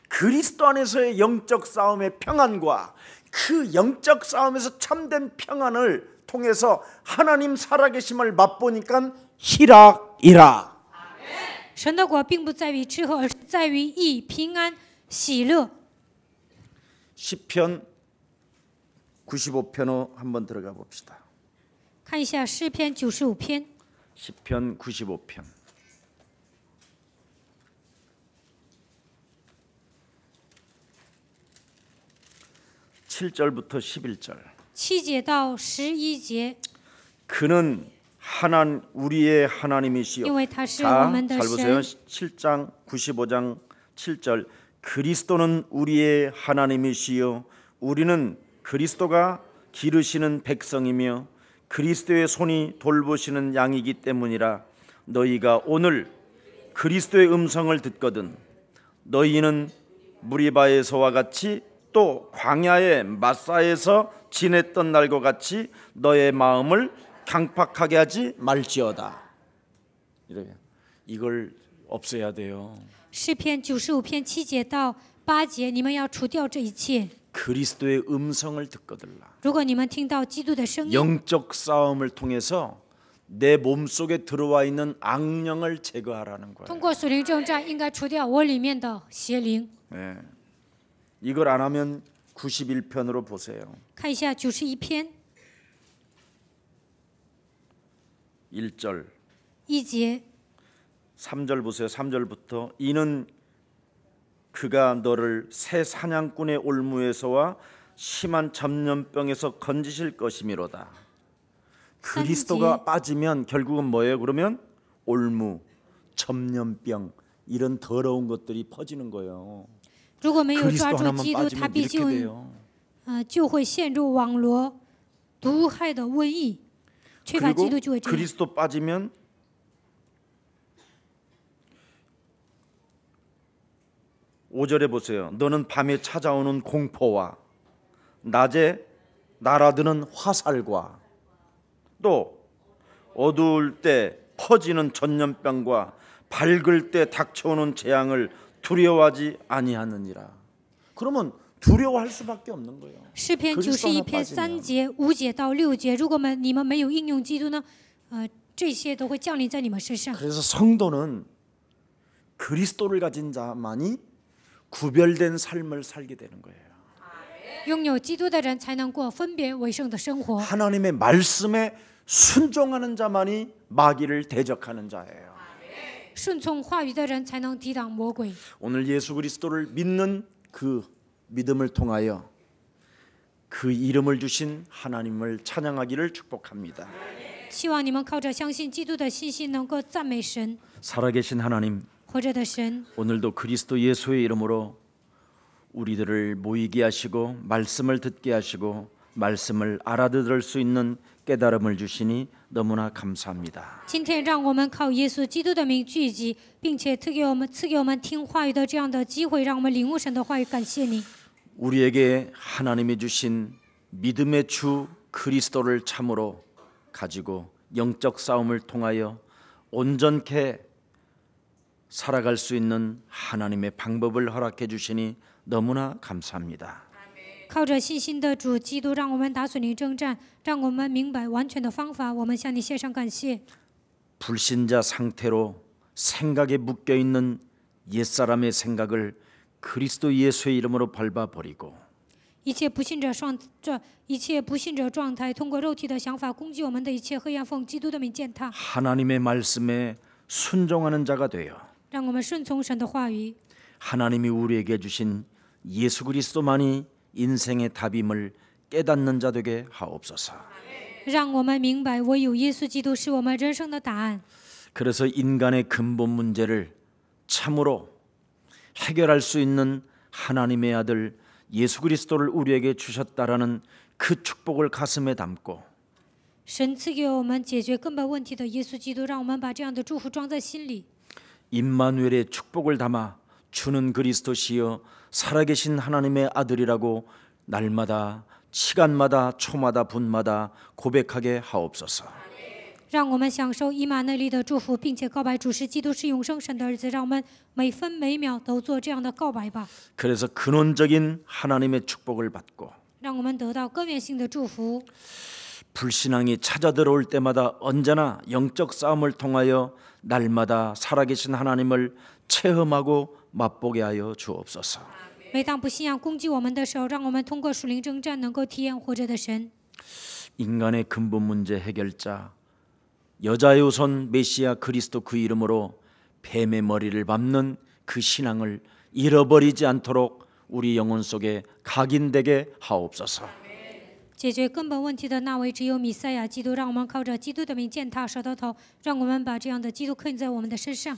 그리스도 안에서의 영적 싸움의 평안과 그 영적 싸움에서 참된 평안을 통해서 하나님 살아계심을 맛보니까 희락이라. 神的国并不在于吃喝，而是在于义、平安、喜乐。 시편 95편으로 한번 들어가 봅시다. 看一下诗篇95篇。 시편 95편. 7절부터 11절. 7节到11节。 그는 우리의 하나님이시요. 因为他是我 자, 们的 잘 보세요. 神。 7장 95장 7절. 그리스도는 우리의 하나님이시요. 우리는 그리스도가 기르시는 백성이며 그리스도의 손이 돌보시는 양이기 때문이라. 너희가 오늘 그리스도의 음성을 듣거든 너희는 무리바에서와 같이 또 광야의 마사에서 지냈던 날과 같이 너의 마음을 강팍하게 하지 말지어다. 이걸 없애야 돼요. 诗篇95篇7节到8节，你们要除掉这一切。 그리스도의 음성을 듣거들라. 如果你们听到基督的声音， 영적 싸움을 통해서 내 몸속에 들어와 있는 악령을 제거하라는 通 거예요. 过属灵征战，应该除掉我里面的邪灵。 네. 이걸 안 하면 91편으로 보세요. 看一下91篇 1절. 1节， 3절 보세요. 3절부터 이는 그가 너를 새 사냥꾼의 올무에서와 심한 전염병에서 건지실 것이미로다. 그리스도가 빠지면 결국은 뭐예요? 그러면 올무, 전염병 이런 더러운 것들이 퍼지는 거예요. 如果没有 그리스도 抓住 하나만 基督，他 빠지면 必 이렇게 就 돼요. 就会陷入网罗毒害的瘟疫。缺乏基 그리고 督就会这样。 그리스도 빠지면 5절에 보세요. 너는 밤에 찾아오는 공포와 낮에 날아드는 화살과 또 어두울 때 퍼지는 전염병과 밝을 때 닥쳐오는 재앙을 두려워하지 아니하느니라. 그러면 두려워할 수밖에 없는 거예요. 诗篇91篇3节、5节到6节，如果你们没有应用基督呢，这些都会降临在你们身上。 그래서 성도는 그리스도를 가진 자만이 구별된 삶을 살게 되는 거예요. 拥有基督的人才能过分别为圣的生活。 하나님의 말씀에 순종하는 자만이 마귀를 대적하는 자예요. 顺从话语的人才能抵挡魔鬼。 오늘 예수 그리스도를 믿는 그 믿음을 통하여 그 이름을 주신 하나님을 찬양하기를 축복합니다. 希望你们靠着相信基督的信心，能够赞美神。 살아계신 하나님, 活着的神， 오늘도 그리스도 예수의 이름으로 우리들을 모이게 하시고 말씀을 듣게 하시고 말씀을 알아들을 수 있는 깨달음을 주시니 너무나 감사합니다. 今天让我们靠耶稣基督的名聚集，并且赐给我们听话语的这样的机会，让我们领悟神的话语。感谢你， 우리에게 하나님이 주신 믿음의 주 그리스도를 참으로 가지고 영적 싸움을 통하여 온전케 살아갈 수 있는 하나님의 방법을 허락해 주시니 너무나 감사합니다. 靠着信心的主基督，让我们打属灵征战，让我们明白完全的方法。我们向你献上感谢。 불신자 상태로 생각에 묶여 있는 옛사람의 생각을 그리스도 예수의 이름으로 밟아 버리고 一切不信者状态，通过肉体的想法攻击我们的一切黑暗，奉基督的名践踏。 하나님의 말씀에 순종하는 자가 되어 让我们顺从神的话语， 하나님이 우리에게 주신 예수 그리스도만이 인생의 답임을 깨닫는 자 되게 하옵소서. 让我们明白唯有耶稣基督是我们人生的答案。 그래서 인간의 근본 문제를 참으로 해결할 수 있는 하나님의 아들 예수 그리스도를 우리에게 주셨다라는 그 축복을 가슴에 담고 神赐给我们解决根本问题的耶稣基督，让我们把这样的祝福装在心里。 임마누엘의 축복을 담아 주는 그리스도시여 살아계신 하나님의 아들이라고 날마다 시간마다 초마다 분마다 고백하게 하옵소서. 让我们享受以马内利的祝福，并且告白主是基督是永生神的儿子。让我们每分每秒都做这样的告白吧。 그래서 근원적인 하나님의 축복을 받고 让我们得到根源性的祝福。 불신앙이 찾아들어올 때마다 언제나 영적 싸움을 통하여 날마다 살아계신 하나님을 체험하고 맛보게 하여 주옵소서. 每当不信仰攻击我们的时候，让我们通过属灵征战，能够体验活着的神。 인간의 근본 문제 해결자 여자의 우선 메시아 그리스도 그 이름으로 뱀의 머리를 밟는 그 신앙을 잃어버리지 않도록 우리 영혼 속에 각인되게 하옵소서. 解决根本问题的那位只有弥赛亚基督，让我们靠着基督的名践踏舌头，让我们把这样的基督刻印在我们的身上。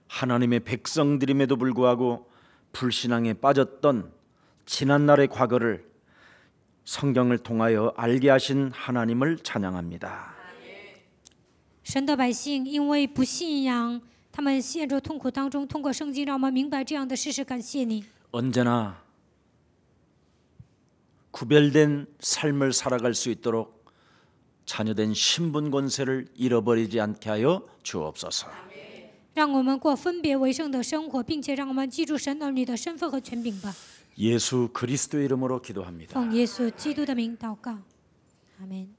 하나님의 백성들임에도 불구하고 불신앙에 빠졌던 지난날의 과거를 성경을 통하여 알게 하신 하나님을 찬양합니다. 神的百姓因为不信仰，他们陷入痛苦当中，通过圣经让我们明白这样的事实。感谢你， 언제나 구별된 삶을 살아갈 수 있도록 자녀된 신분 권세를 잃어버리지 않게 하여 주옵소서. 让我们过分别为圣的生活，并且让我们记住神儿女的身份和权柄吧。 예수 그리스도의 이름으로 기도합니다. 奉耶稣基督的名祷告，阿门。